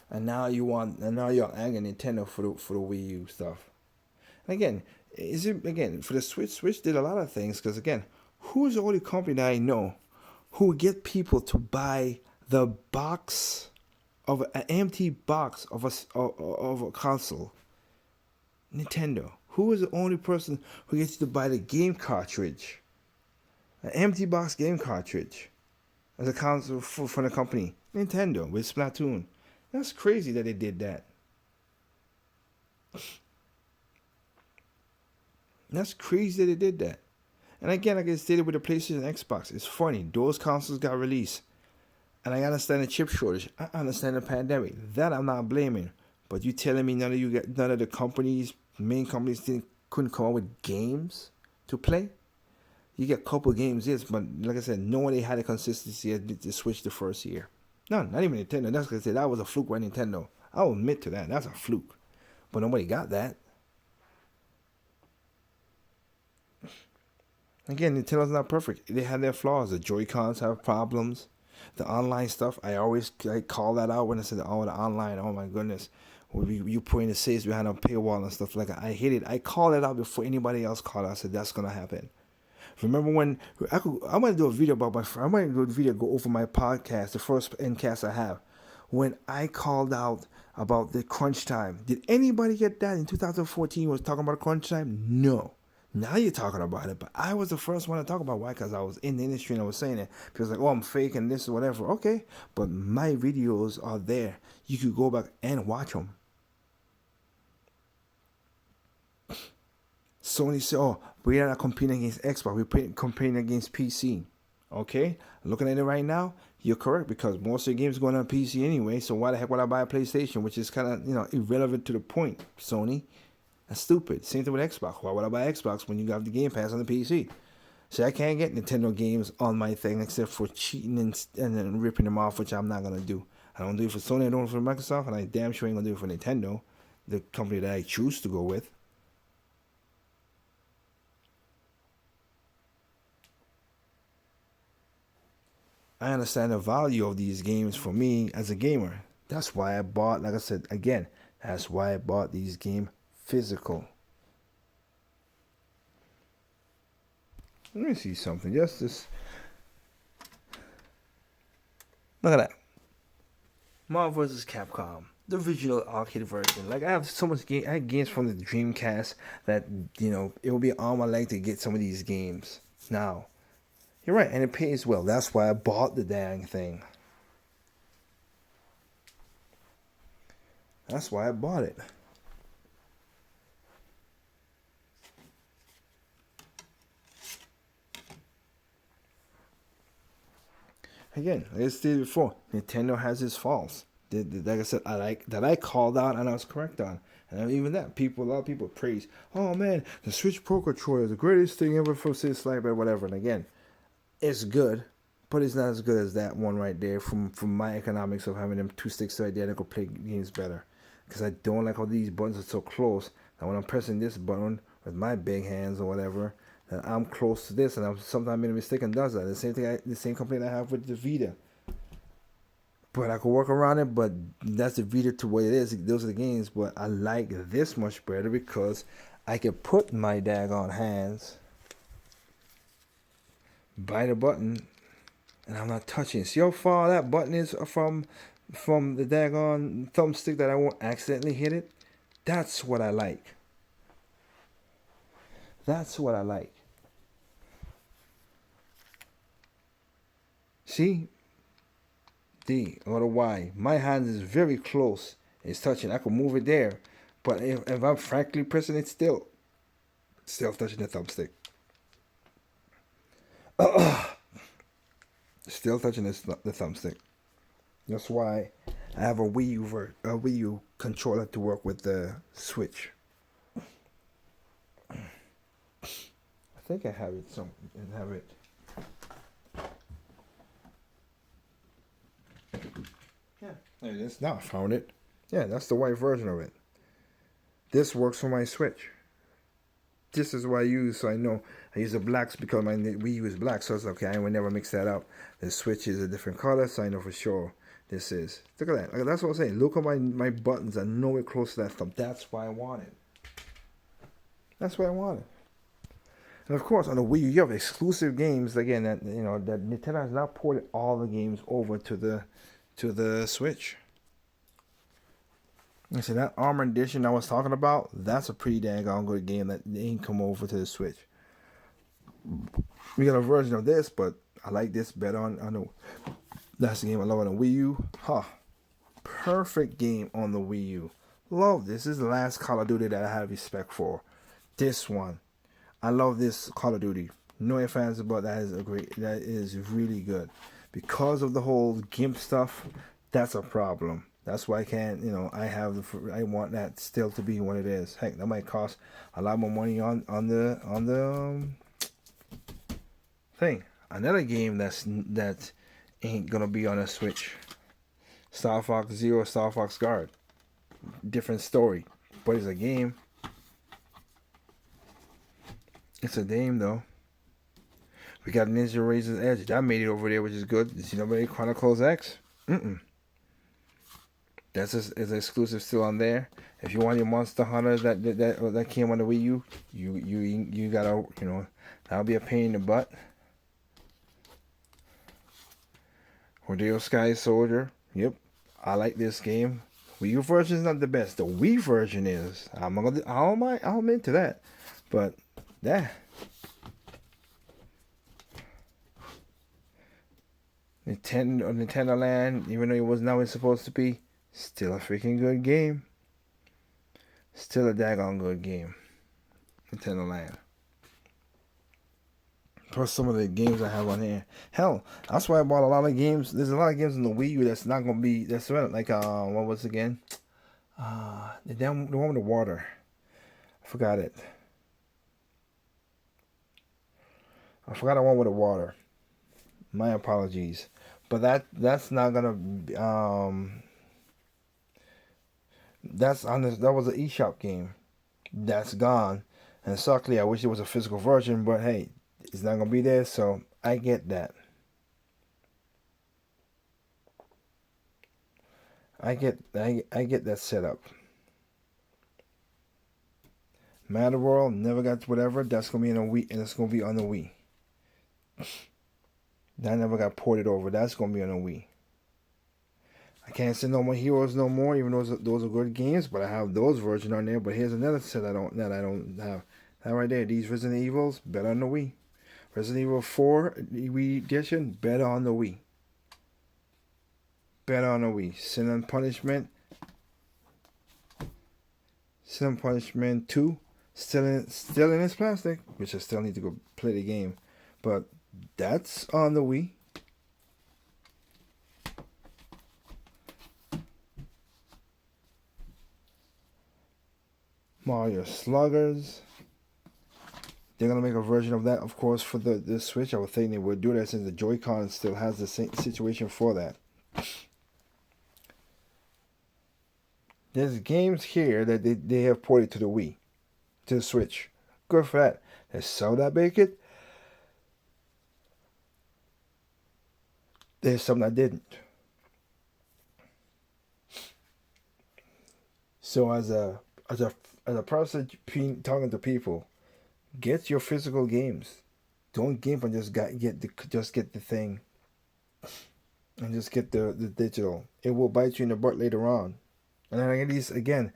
and now y'all angry Nintendo for the Wii U stuff. And again, for the Switch? Switch did a lot of things because again, who's the only company that I know who would get people to buy the box of an empty box of a console? Nintendo. Who is the only person who gets to buy the game cartridge? An empty box game cartridge as a console for the company. Nintendo with Splatoon. That's crazy that they did that. That's crazy that they did that. And again, like I stated with the PlayStation and Xbox, it's funny. Those consoles got released. And I understand the chip shortage. I understand the pandemic. That I'm not blaming. But you telling me none of the companies, main companies, couldn't come up with games to play? You get a couple games, yes, but like I said, nobody had a consistency to Switch the first year. No, not even Nintendo. That's because that was a fluke by Nintendo. I'll admit to that. That's a fluke. But nobody got that. Again, Nintendo's not perfect. They have their flaws. The Joy-Cons have problems. The online stuff, I call that out when I said, oh, the online, oh my goodness. You putting the saves behind a paywall and stuff like that. I hate it. I called it out before anybody else called it. I said, that's going to happen. Remember when, I might do a video about I might do a video go over my podcast, the first endcast I have. When I called out about the crunch time. Did anybody get that in 2014 was talking about crunch time? No. Now you're talking about it, but I was the first one to talk about why, because I was in the industry and I was saying it. People was like, oh, I'm fake and this or whatever. Okay, but my videos are there. You could go back and watch them. Sony said, oh, we're not competing against Xbox. We're competing against PC. Okay, looking at it right now, you're correct because most of the games are going on PC anyway. So why the heck would I buy a PlayStation, which is kind of irrelevant to the point, Sony? That's stupid. Same thing with Xbox. Why would I buy Xbox when you got the Game Pass on the PC? See, I can't get Nintendo games on my thing except for cheating and then ripping them off, which I'm not going to do. I don't do it for Sony, I don't do it for Microsoft, and I damn sure ain't going to do it for Nintendo, the company that I choose to go with. I understand the value of these games for me as a gamer. That's why I bought, like I said, again, that's why I bought these games physical. Let me see something. Just this. Look at that. Marvel vs. Capcom, the original arcade version. Like I have so much game. I had games from the Dreamcast that it will be on my leg to get some of these games. Now, you're right, and it pays well. That's why I bought the dang thing. That's why I bought it. Again, like I stated before, Nintendo has its faults. Like I said, I called out and I was correct on. And even that, a lot of people praise, oh man, the Switch Pro Controller is the greatest thing ever for Slider or whatever. And again, it's good, but it's not as good as that one right there from my economics of having them two sticks right there that could play games better. Because I don't like how these buttons are so close Now when I'm pressing this button with my big hands or whatever, then I'm close to this, and I'm sometimes made a mistake and does that. The same thing, the same complaint I have with the Vita. But I could work around it, but that's the Vita to what it is. Those are the games, but I like this much better because I can put my daggone hands by the button and I'm not touching. See how far that button is from the daggone thumbstick that I won't accidentally hit it? That's what I like. That's what I like. See? D or the Y. My hand is very close. It's touching. I can move it there. But if I'm frankly pressing it still touching the thumbstick. Still touching the thumbstick. That's why I have a Wii U controller to work with the Switch. I think I have it Yeah, there it is. Now I found it. Yeah, that's the white version of it. This works for my Switch. This is what I use, so I know. I use the blacks because my Wii U is black, so it's okay. I will never mix that up. The Switch is a different color, so I know for sure this is. Look at that. Like, that's what I'm saying. Look at my buttons. I know it close to that thumb. That's why I want it. That's what I wanted. And of course, on the Wii U, you have exclusive games. Again, that that Nintendo has not ported all the games over to the Switch. You see that Armored Edition I was talking about? That's a pretty dang good game that ain't come over to the Switch. We got a version of this, but I like this better on the. That's the game I love on the Wii U. Perfect game on the Wii U. Love this. This is the last Call of Duty that I have respect for. This one. I love this Call of Duty. No fans about that is really good. Because of the whole GIMP stuff, that's a problem. That's why I can't, I want that still to be what it is. Heck, that might cost a lot more money on the thing. Another game that ain't gonna be on a Switch. Star Fox Zero, Star Fox Guard. Different story, but it's a game. It's a game though. We got Ninja Razor's Edge. That made it over there, which is good. You see nobody Chronicles X? That's is exclusive still on there. If you want your Monster Hunter that came on the Wii U, you gotta that'll be a pain in the butt. Rodeo Sky Soldier. Yep, I like this game. Wii U version is not the best. The Wii version is. I'm into that, but that. Nintendo Land, even though it was not what it's supposed to be, still a freaking good game. Still a daggone good game. Nintendo Land. Plus some of the games I have on here. Hell, that's why I bought a lot of games. There's a lot of games on the Wii U that's not gonna be. That's like what was it again? The one with the water. I forgot it. I forgot the one with the water. My apologies. But that's not gonna that was an eShop game. That's gone. And suckily I wish it was a physical version, but hey, it's not gonna be there, so I get that. I get that setup. Matter World never got whatever. That's gonna be in a Wii, and it's gonna be on the Wii. That never got ported over. That's gonna be on a Wii. I can't say No More Heroes no more, even though those are good games. But I have those versions on there. But here's another set I don't have. That right there. These Resident Evils better on the Wii. Resident Evil 4 Wii Edition better on the Wii. Better on the Wii. Sin and Punishment 2 still in its plastic, which I still need to go play the game, but that's on the Wii. Mario Sluggers. They're gonna make a version of that, of course, for the Switch. I would think they would do that since the Joy-Con still has the same situation for that. There's games here that they have ported to the Wii. to the Switch. Good for that. There's some that make it. There's some that didn't. So as a as a person talking to people, get your physical games. Don't game and just get the thing and just get the digital. It will bite you in the butt later on. And then at least again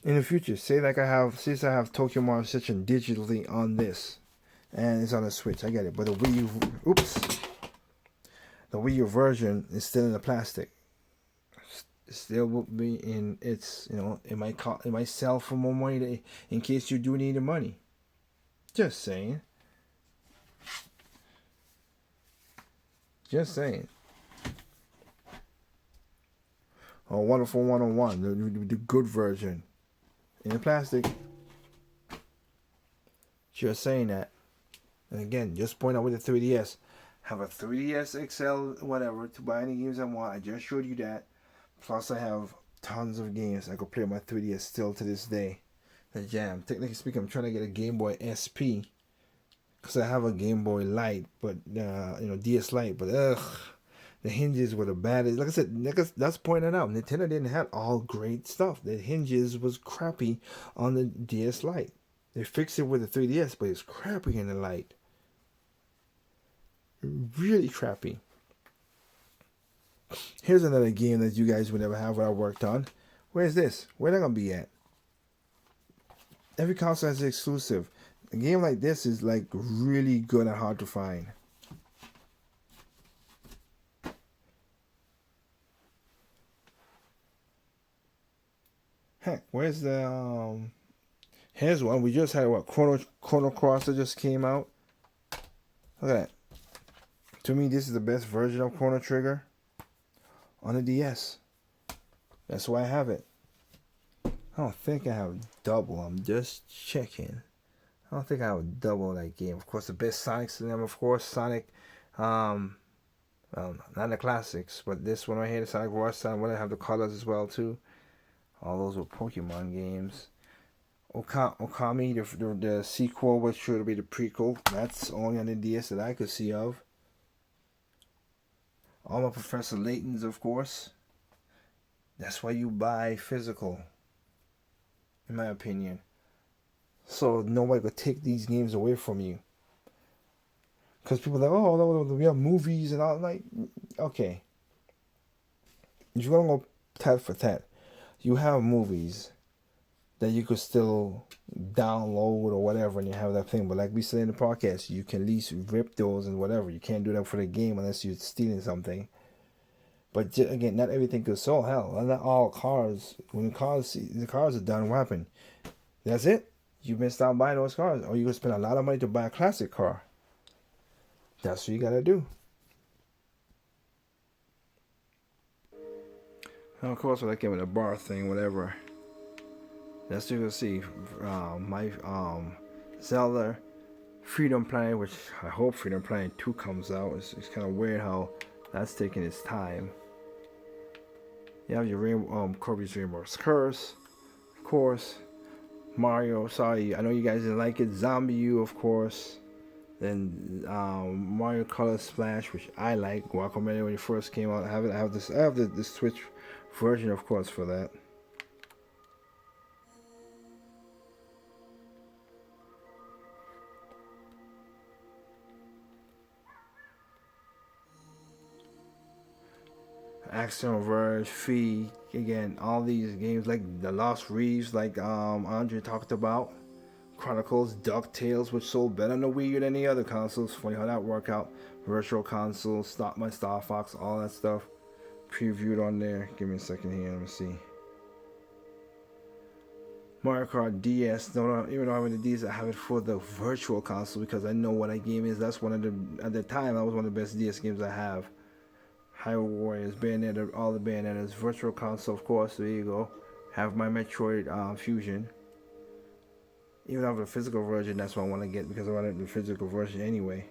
in the future, say I have Tokyo Mario Session digitally on this, and it's on the Switch. I get it, but the Wii U version is still in the plastic. It still will be in its, it might sell for more money in case you do need the money. Just saying. Just saying. Oh, Wonderful 101, the good version. In the plastic. Just saying that. And again, just point out with the 3DS. Have a 3DS XL, whatever, to buy any games I want. I just showed you that. Plus, I have tons of games I could play on my 3DS still to this day. The jam. Technically speaking, I'm trying to get a Game Boy SP. Because I have a Game Boy Lite, but, DS Lite, but the hinges were the baddest. Like I said, that's pointing out. Nintendo didn't have all great stuff. The hinges was crappy on the DS Lite. They fixed it with the 3DS, but it's crappy in the Lite. Really crappy. Here's another game that you guys would never have what I worked on. Where's this? Where that gonna be at? Every console has an exclusive. A game like this is like really good and hard to find. Heck, where's the here's one. We just had Chrono Cross that just came out. Look at that. To me, this is the best version of Chrono Trigger on the DS. That's why I have it. I don't think I have double. I'm just checking. I don't think I have double that game. Of course, the best Sonics in them, of course, Sonic, well, not the classics, but this one right here, the Sonic Rush, Sonic, I have the colors as well, too. All those were Pokemon games. Okami, the sequel, was sure to be the prequel. That's only on the DS that I could see of. All my Professor Laytons, of course. That's why you buy physical, in my opinion. So nobody could take these games away from you. Because people are like, oh, no, we have movies and all. Like, okay. If you're going to go tat for tat, you have movies that you could still download or whatever and you have that thing. But like we said in the podcast, you can at least rip those and whatever. You can't do that for the game unless you're stealing something. But again, not everything could sell. Hell, not all cars. When the cars are done, what happened? That's it. You missed out buying those cars. Or you could spend a lot of money to buy a classic car. That's what you gotta do. And of course, when I came with a bar thing, whatever. That's you can see. My Zelda Freedom Planet, which I hope Freedom Planet 2 comes out. It's kind of weird how that's taking its time. You have your Kirby's Rainbow's Curse, of course. Mario, sorry, I know you guys didn't like it. Zombie U, of course. Then Mario Color Splash, which I like. Guacamelee when it first came out. I have the Switch version, of course, for that. Axiom Verge, Fee, again, all these games like the Lost Reefs, like Andre talked about. Chronicles, DuckTales, which sold better on the Wii U than any other consoles. Funny how that worked out. Virtual Console, Stop My Star Fox, all that stuff. Previewed on there. Give me a second here, let me see. Mario Kart DS, even though I have the DS, I have it for the Virtual Console because I know what that game is. That's one of the, at the time, that was one of the best DS games I have. Hyrule Warriors, Bayonetta, all the Bayonettas, Virtual Console, of course, there you go. Have my Metroid Fusion. Even though I have a physical version, that's what I want to get because I want the physical version anyway.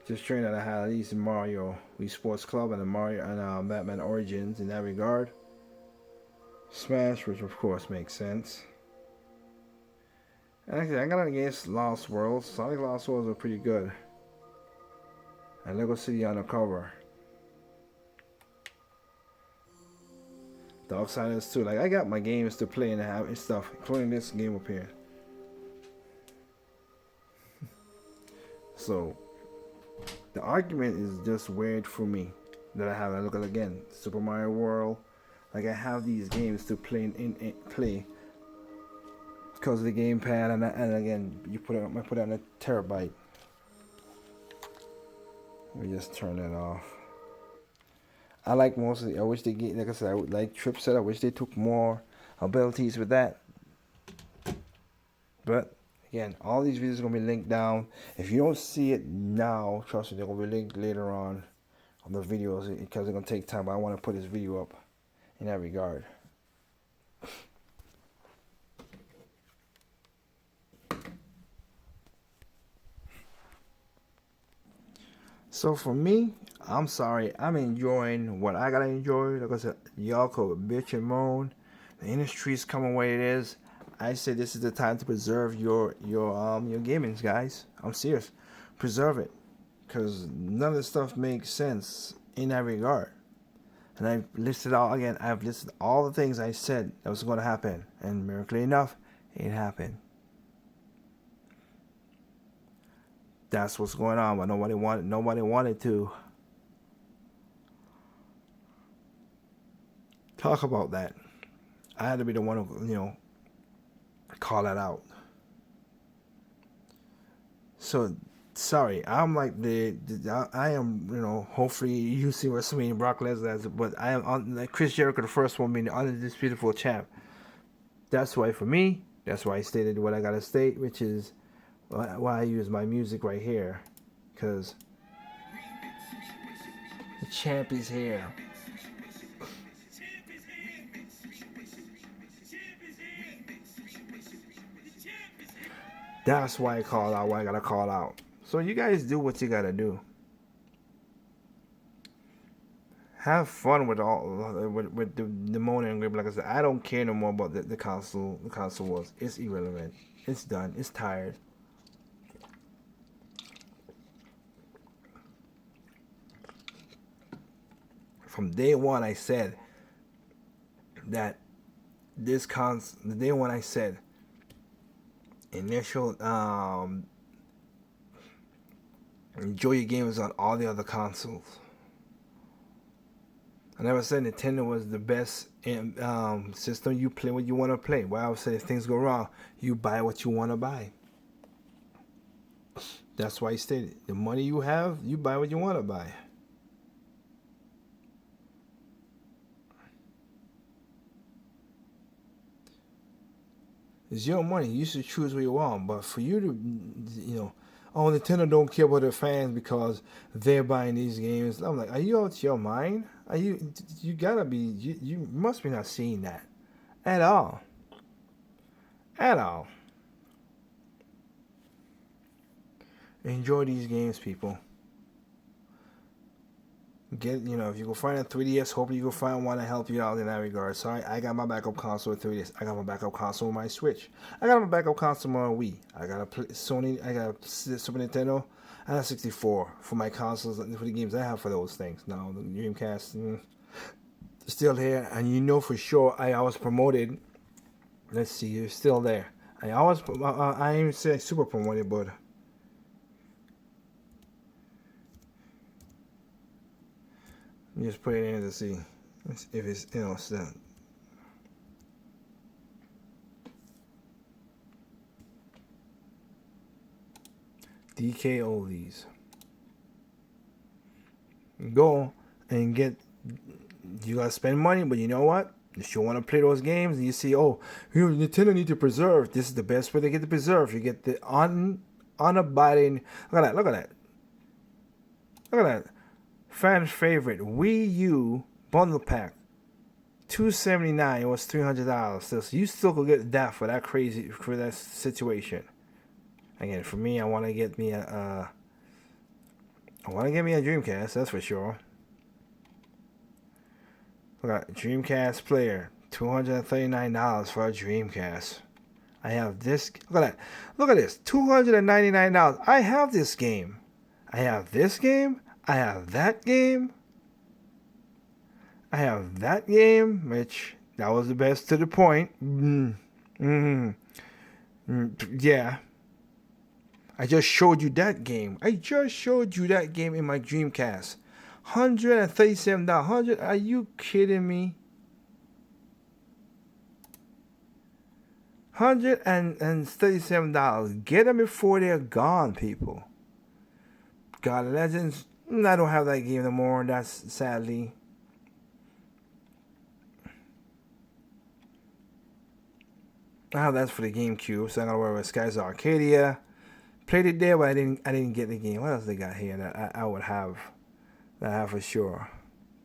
Just showing that I had at least Mario Wii Sports Club and the Mario and Batman Origins in that regard. Smash, which of course makes sense. And actually, I got against Lost Worlds. Sonic Lost Worlds were pretty good. And Lego City Undercover. Darksiders too. Like, I got my games to play and have and stuff, including this game up here. So, the argument is just weird for me that I have. I look at again, Super Mario World. Like, I have these games to play in play because of the gamepad, and again, I put it on a terabyte. Let me just turn that off. I like mostly. I wish they get, like I said, I would like Trip Set. I wish they took more abilities with that. But again, all these videos are gonna be linked down. If you don't see it now, trust me, they're gonna be linked later on the videos because they're gonna take time. But I want to put this video up in that regard. So for me, I'm sorry, I'm enjoying what I gotta enjoy. Like I said, y'all could bitch and moan. The industry's coming where it is. I say this is the time to preserve your gamings, guys. I'm serious. Preserve it. Because none of this stuff makes sense in that regard. And I've listed all the things I said that was gonna happen. And miraculously enough, it happened. That's what's going on, but nobody wanted to talk about that. I had to be the one who, call that out. So, sorry, I'm like I am, hopefully you see WrestleMania Brock Lesnar, but I am on like Chris Jericho, the first one being the undisputed champ. That's why for me, that's why I stated what I gotta state, which is why I use my music right here, because the champ is here. That's why I call out. Why I gotta call out. So you guys do what you gotta do. Have fun with the moaning and grip. Like I said, I don't care no more about the console. The console was. It's irrelevant. It's done. It's tired. From day one, I said that the day one I said initial enjoy your games on all the other consoles. I never said Nintendo was the best system. You play what you want to play. Well, I would say if things go wrong, you buy what you want to buy. That's why I stated the money you have, you buy what you want to buy. It's your money. You should choose what you want. But for you to, oh, Nintendo don't care about their fans because they're buying these games. I'm like, are you out your mind? Are you gotta be, you must be not seeing that at all. At all. Enjoy these games, people. Get, if you can find a 3DS, hopefully you can find one to help you out in that regard. So I got my backup console with 3DS. I got my backup console with my Switch. I got my backup console with my Wii. I got a Sony. I got a Super Nintendo. I got a 64 for my consoles for the games I have for those things. Now the Dreamcast still here, and for sure I always promoted. Let's see, it's still there. I ain't say super promoted, but. Just put it in to see if it's set. DKO these. Go and get. You gotta spend money, but you know what? If you want to play those games, and you see, Nintendo need to preserve. This is the best way to get the preserve. You get the unabiding. Look at that. Look at that. Look at that. Fan's favorite wii-u bundle pack, $279. It was $300. So you still could get that for that situation. Again, for me, I want to get me a I want to get me a Dreamcast, that's for sure. Look at Dreamcast player, $239 for a Dreamcast. I have this. Look at that. Look at this. $299. I have this game. I have this game. I have that game. I have that game, which that was the best to the point. Yeah. I just showed you that game. I just showed you that game in my Dreamcast. $137. Are you kidding me? $137. Get them before they're gone, people. God Legends. I don't have that game no more. That's sadly. That's for the GameCube, so I'm gonna worry with Skies Arcadia. Played it there, but I didn't get the game. What else they got here that I would have? That I have for sure.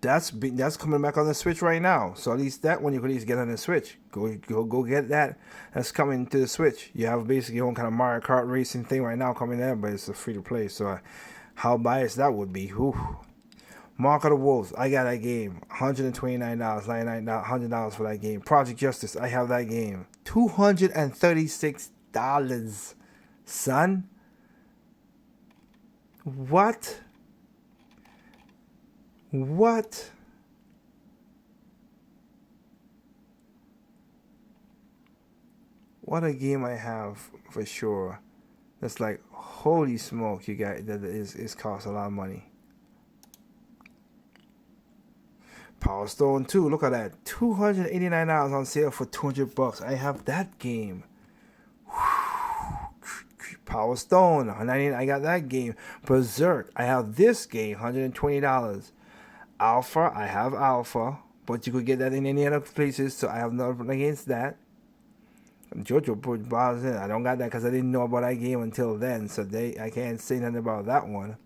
That's coming back on the Switch right now. So at least that one you can at least get on the Switch. Go get that. That's coming to the Switch. You have basically your own kind of Mario Kart racing thing right now coming there, but it's a free to play. So how biased that would be. Whew. Mark of the Wolves. I got that game. $129, $99, $100 for that game. Project Justice. I have that game. $236, son. What? What? What a game I have for sure. That's like, holy smoke, you got that is cost a lot of money. Power Stone 2, look at that. $289 on sale for $200. I have that game. Power Stone, $199. I got that game. Berserk, I have this game, $120. Alpha, I have Alpha, but you could get that in any other places, so I have nothing against that. JoJo put bars in. I don't got that because I didn't know about that game until then, so I can't say nothing about that one.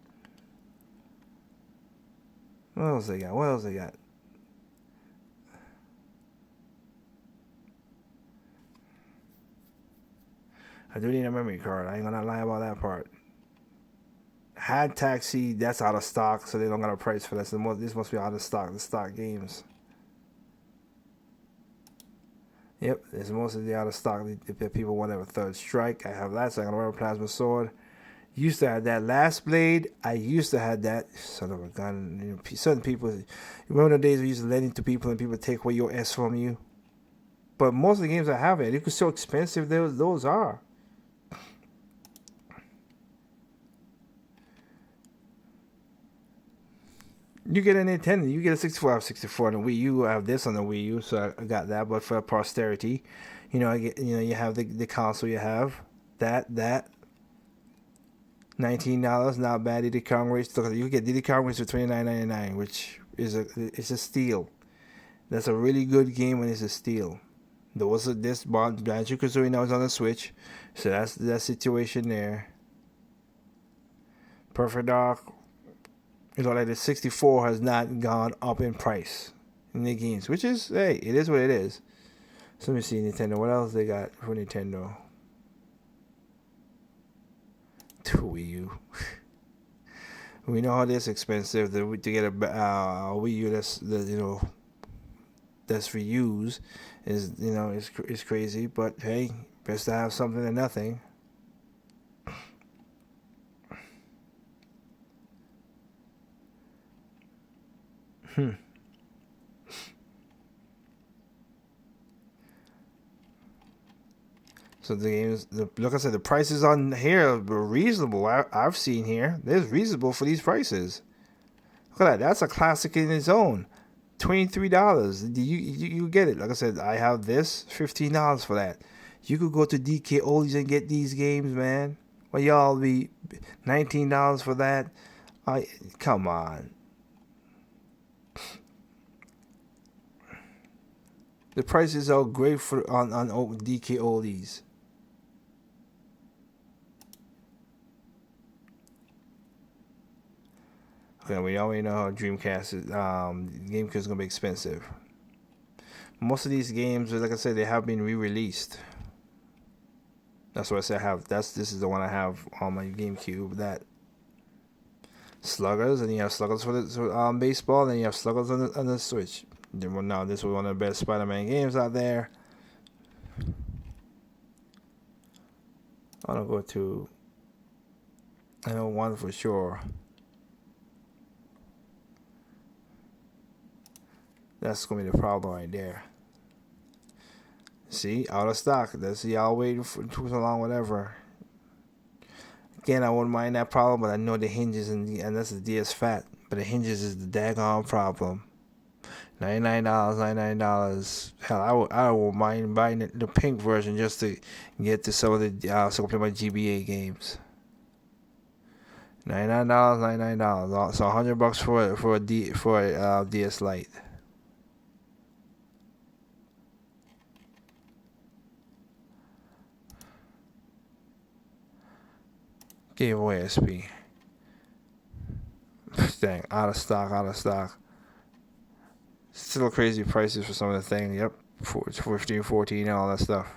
What else they got? What else they got? I do need a memory card. I ain't gonna lie about that part. Had Taxi, that's out of stock, so they don't got a price for that. So this must be out of stock, the stock games. Yep, it's mostly out of stock. If people want to have a Third Strike, I have that. So I'm gonna wear a Plasma Sword. Used to have that Last Blade. I used to have that. Son of a gun. You know, certain people, remember the days we used to lend it to people and people take away your S from you. But most of the games I have it, look so expensive those are. You get a Nintendo, you get a 64. I have 64 on the Wii U. I have this on the Wii U, so I got that. But for posterity, you know, you have the console. You have that $19, not bad. Diddy Kong Race. You get Diddy Kong Race for $29.99, which is a steal. That's a really good game when it's a steal. There was this Banjo-Kazooie now is on the Switch, so that's that situation there. Perfect Dark. You know, like the 64 has not gone up in price in the games, which is, hey, it is what it is. So let me see, Nintendo. What else they got for Nintendo? Wii U. We know how this expensive to get a Wii U that's reused is is crazy. But hey, best to have something than nothing. So the games, like I said, the prices on here are reasonable. I've seen here, there's reasonable for these prices. Look at that. That's a classic in its own. $23. You get it. Like I said, I have this. $15 for that. You could go to DK Oldies and get these games, man. Well, y'all be $19 for that. Come on. The prices are great for on DK Oldies. Okay, we already know how Dreamcast is. GameCube is gonna be expensive. Most of these games, like I said, they have been re-released. That's what I said. This is the one I have on my GameCube. That Sluggers, and you have Sluggers for the baseball, and you have Sluggers on the Switch. Now, this was one of the best Spider-Man games out there. I'm gonna go to. I know one for sure. That's gonna be the problem right there. See, out of stock. That's y'all waiting for too long, whatever. Again, I wouldn't mind that problem, but I know the hinges and that's the DS Fat. But the hinges is the daggone problem. $99, $99. Hell, I won't mind buying the pink version just to get to some of the so I can play my GBA games. $99, $99. So $100 for a DS Lite. Game Boy SP. Dang, out of stock. Still crazy prices for some of the things. Yep, 15, 14, and all that stuff.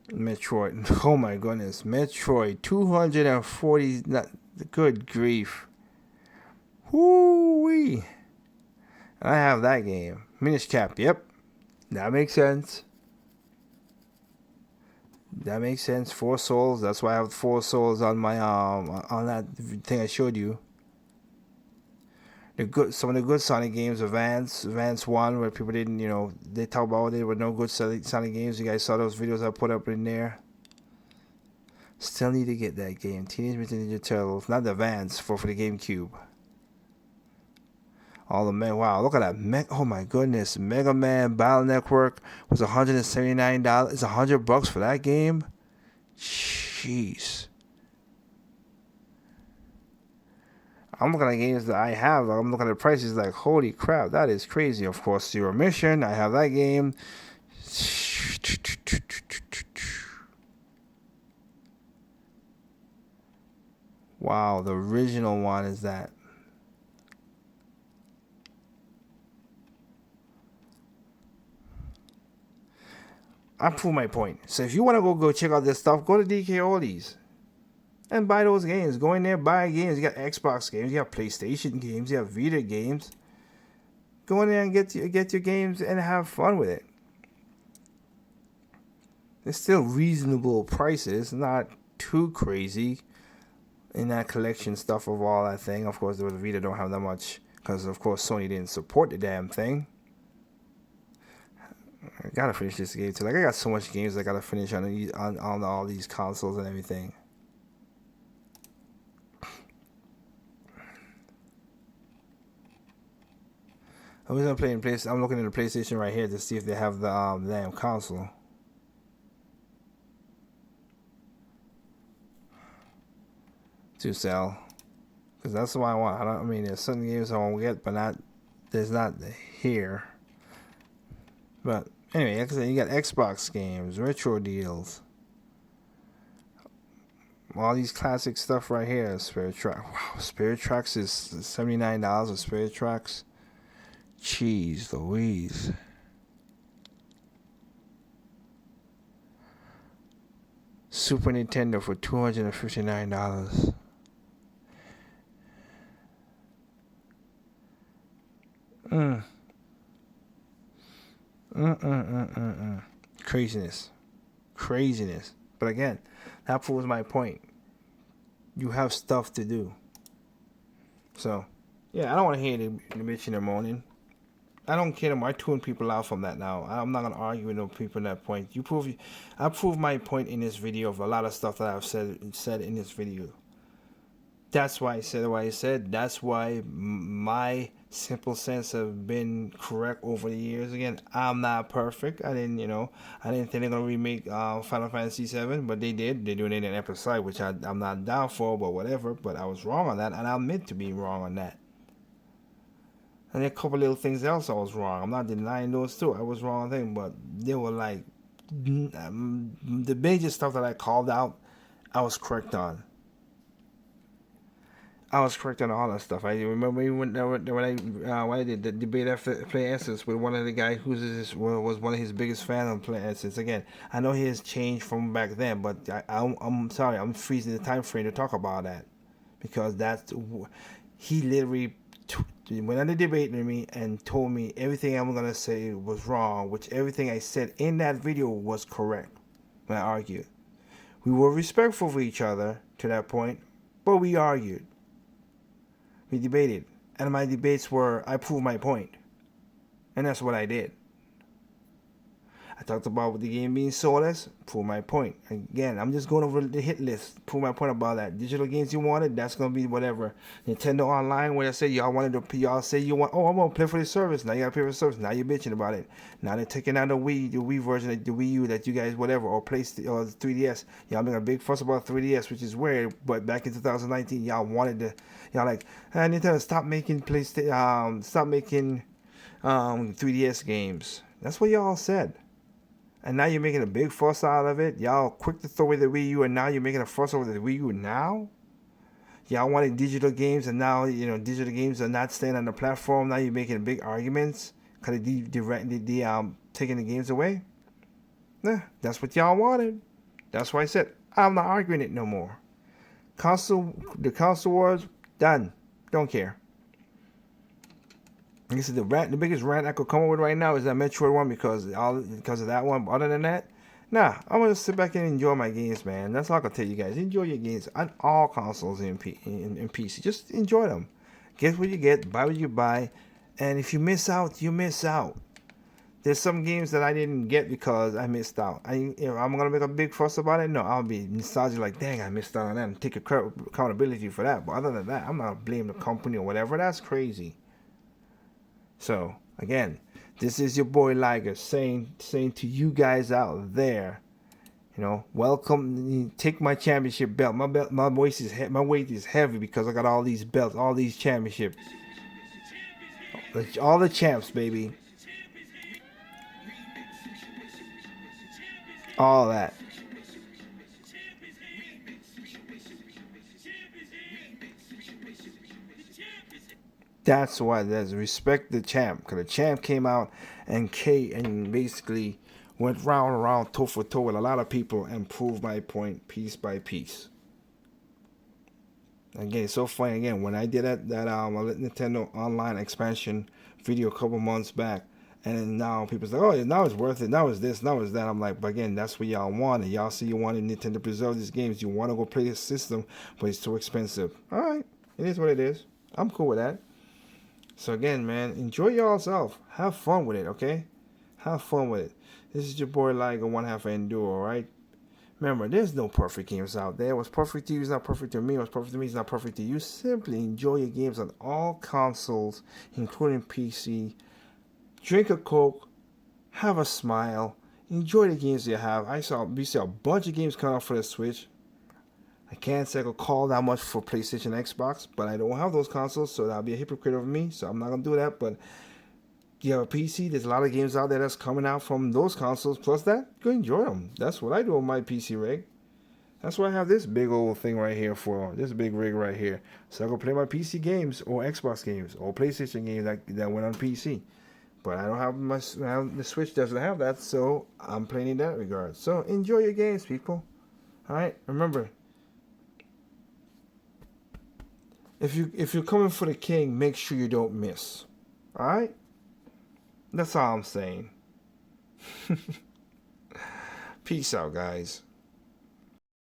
Metroid. Oh my goodness. Metroid. 240. Good grief. Woo-wee. I have that game. Minish Cap. Yep. That makes sense. That makes sense. 4 souls. That's why I have 4 souls on my on that thing I showed you. Some of the good Sonic games, Advance 1, where people didn't, they talk about there were no good Sonic games. You guys saw those videos I put up in there. Still need to get that game. Teenage Mutant Ninja Turtles, not the Advance, for the GameCube. All the wow, look at that. Oh my goodness. Mega Man Battle Network was $179. It's $100 for that game? Jeez. I'm looking at games that I have. I'm looking at the prices like, holy crap, that is crazy. Of course, Zero Mission, I have that game. Wow, the original one is that. I prove my point. So if you want to go check out this stuff, go to DK Oldies and buy those games. Go in there, buy games. You got Xbox games, you got PlayStation games, you have Vita games. Go in there and get your games and have fun with it. It's still reasonable prices, not too crazy in that collection stuff of all that thing. Of course, the Vita don't have that much because, of course, Sony didn't support the damn thing. I gotta finish this game too. Like, I got so much games I gotta finish on all these consoles and everything. I'm just gonna play in place. I'm looking at the PlayStation right here to see if they have the damn console. To sell, because that's what I want. I mean, there's certain games I want to get, but there's not here. But anyway, like I said, you got Xbox games, retro deals, all these classic stuff right here. Spirit Tracks. Wow, Spirit Tracks is $79 of Spirit Tracks. Jeez Louise. Super Nintendo for $259. Craziness. But again, that proves my point. You have stuff to do. So, yeah, I don't want to hear the bitch in the morning. I don't care anymore. I tune people out from that now. I'm not gonna argue with no people at that point. I proved my point in this video of a lot of stuff that I've said in this video. That's why I said what I said. That's why my simple sense have been correct over the years. Again, I'm not perfect. I didn't think they're gonna remake Final Fantasy VII, but they did. They're doing it in episode, which I'm not down for, but whatever. But I was wrong on that, and I admit to being wrong on that. And there are a couple little things else I was wrong. I'm not denying those too. I was wrong on things, but they were like the major stuff that I called out, I was correct on. I was correct on all that stuff. I remember when I did the debate after Play Essenes with one of the guys who was one of his biggest fans of Play Essenes. Again, I know he has changed from back then, but I'm sorry, I'm freezing the time frame to talk about that. because he literally went on the debate with me and told me everything I'm gonna say was wrong, which everything I said in that video was correct when I argued. We were respectful of each other to that point, but we argued. We debated, and my debates were, I proved my point, and that's what I did. I talked about the game being soulless, prove my point. Again, I'm just going over the hit list, prove my point about that. Digital games you wanted, that's going to be whatever. Nintendo Online, where I say y'all wanted to, y'all say you want, oh, I'm going to play for the service. Now you got to pay for the service. Now you're bitching about it. Now they're taking out the Wii version, the Wii U that you guys, whatever, or PlayStation, or 3DS. Y'all making a big fuss about 3DS, which is weird, but back in 2019, y'all wanted to, y'all like, Nintendo, stop making 3DS games. That's what y'all said. And now you're making a big fuss out of it. Y'all quick to throw away the Wii U, and now you're making a fuss over the Wii U now? Y'all wanted digital games, and now, digital games are not staying on the platform. Now you're making big arguments because they taking the games away? Nah, that's what y'all wanted. That's why I said, I'm not arguing it no more. The console wars, done. Don't care. This is the biggest rant I could come up with right now is that Metroid one because of that one. But other than that, nah, I'm gonna sit back and enjoy my games, man. That's all I can tell you guys. Enjoy your games on all consoles in PC. Just enjoy them. Get what you get, buy what you buy, and if you miss out, you miss out. There's some games that I didn't get because I missed out. I'm gonna make a big fuss about it. No, I'll be nostalgic, like, dang, I missed out on that, and take accountability for that. But other than that, I'm not blaming the company or whatever. That's crazy. So, again, this is your boy Liger saying to you guys out there, welcome, take my championship belt. My weight is heavy because I got all these belts, all these championships. All the champs, baby. All that. That's why there's respect the champ, because the champ came out and basically went round and round, toe for toe with a lot of people and proved my point piece by piece. Again, it's so funny. Again, when I did that Nintendo Online expansion video a couple months back, and then now people say, oh, now it's worth it. Now it's this. Now it's that. I'm like, but again, that's what y'all wanted. Y'all see you wanted Nintendo to preserve these games. You want to go play this system, but it's too expensive. All right, it is what it is. I'm cool with that. So again, man, enjoy yourself. Have fun with it, okay? Have fun with it. This is your boy Liger, one half of Enduro, alright? Remember, there's no perfect games out there. What's perfect to you is not perfect to me. What's perfect to me is not perfect to you. Simply enjoy your games on all consoles, including PC. Drink a Coke. Have a smile. Enjoy the games you have. We saw a bunch of games come out for the Switch. I can't say I could call that much for PlayStation and Xbox, but I don't have those consoles, so that'll be a hypocrite of me, so I'm not going to do that. But you have a PC, there's a lot of games out there that's coming out from those consoles, plus that, go enjoy them. That's what I do on my PC rig. That's why I have this big old thing right here this big rig right here. So I can play my PC games, or Xbox games, or PlayStation games that went on PC. But I don't have the Switch doesn't have that, so I'm playing in that regard. So enjoy your games, people. Alright, remember, if you're coming for the king, make sure you don't miss. Alright? That's all I'm saying. Peace out, guys.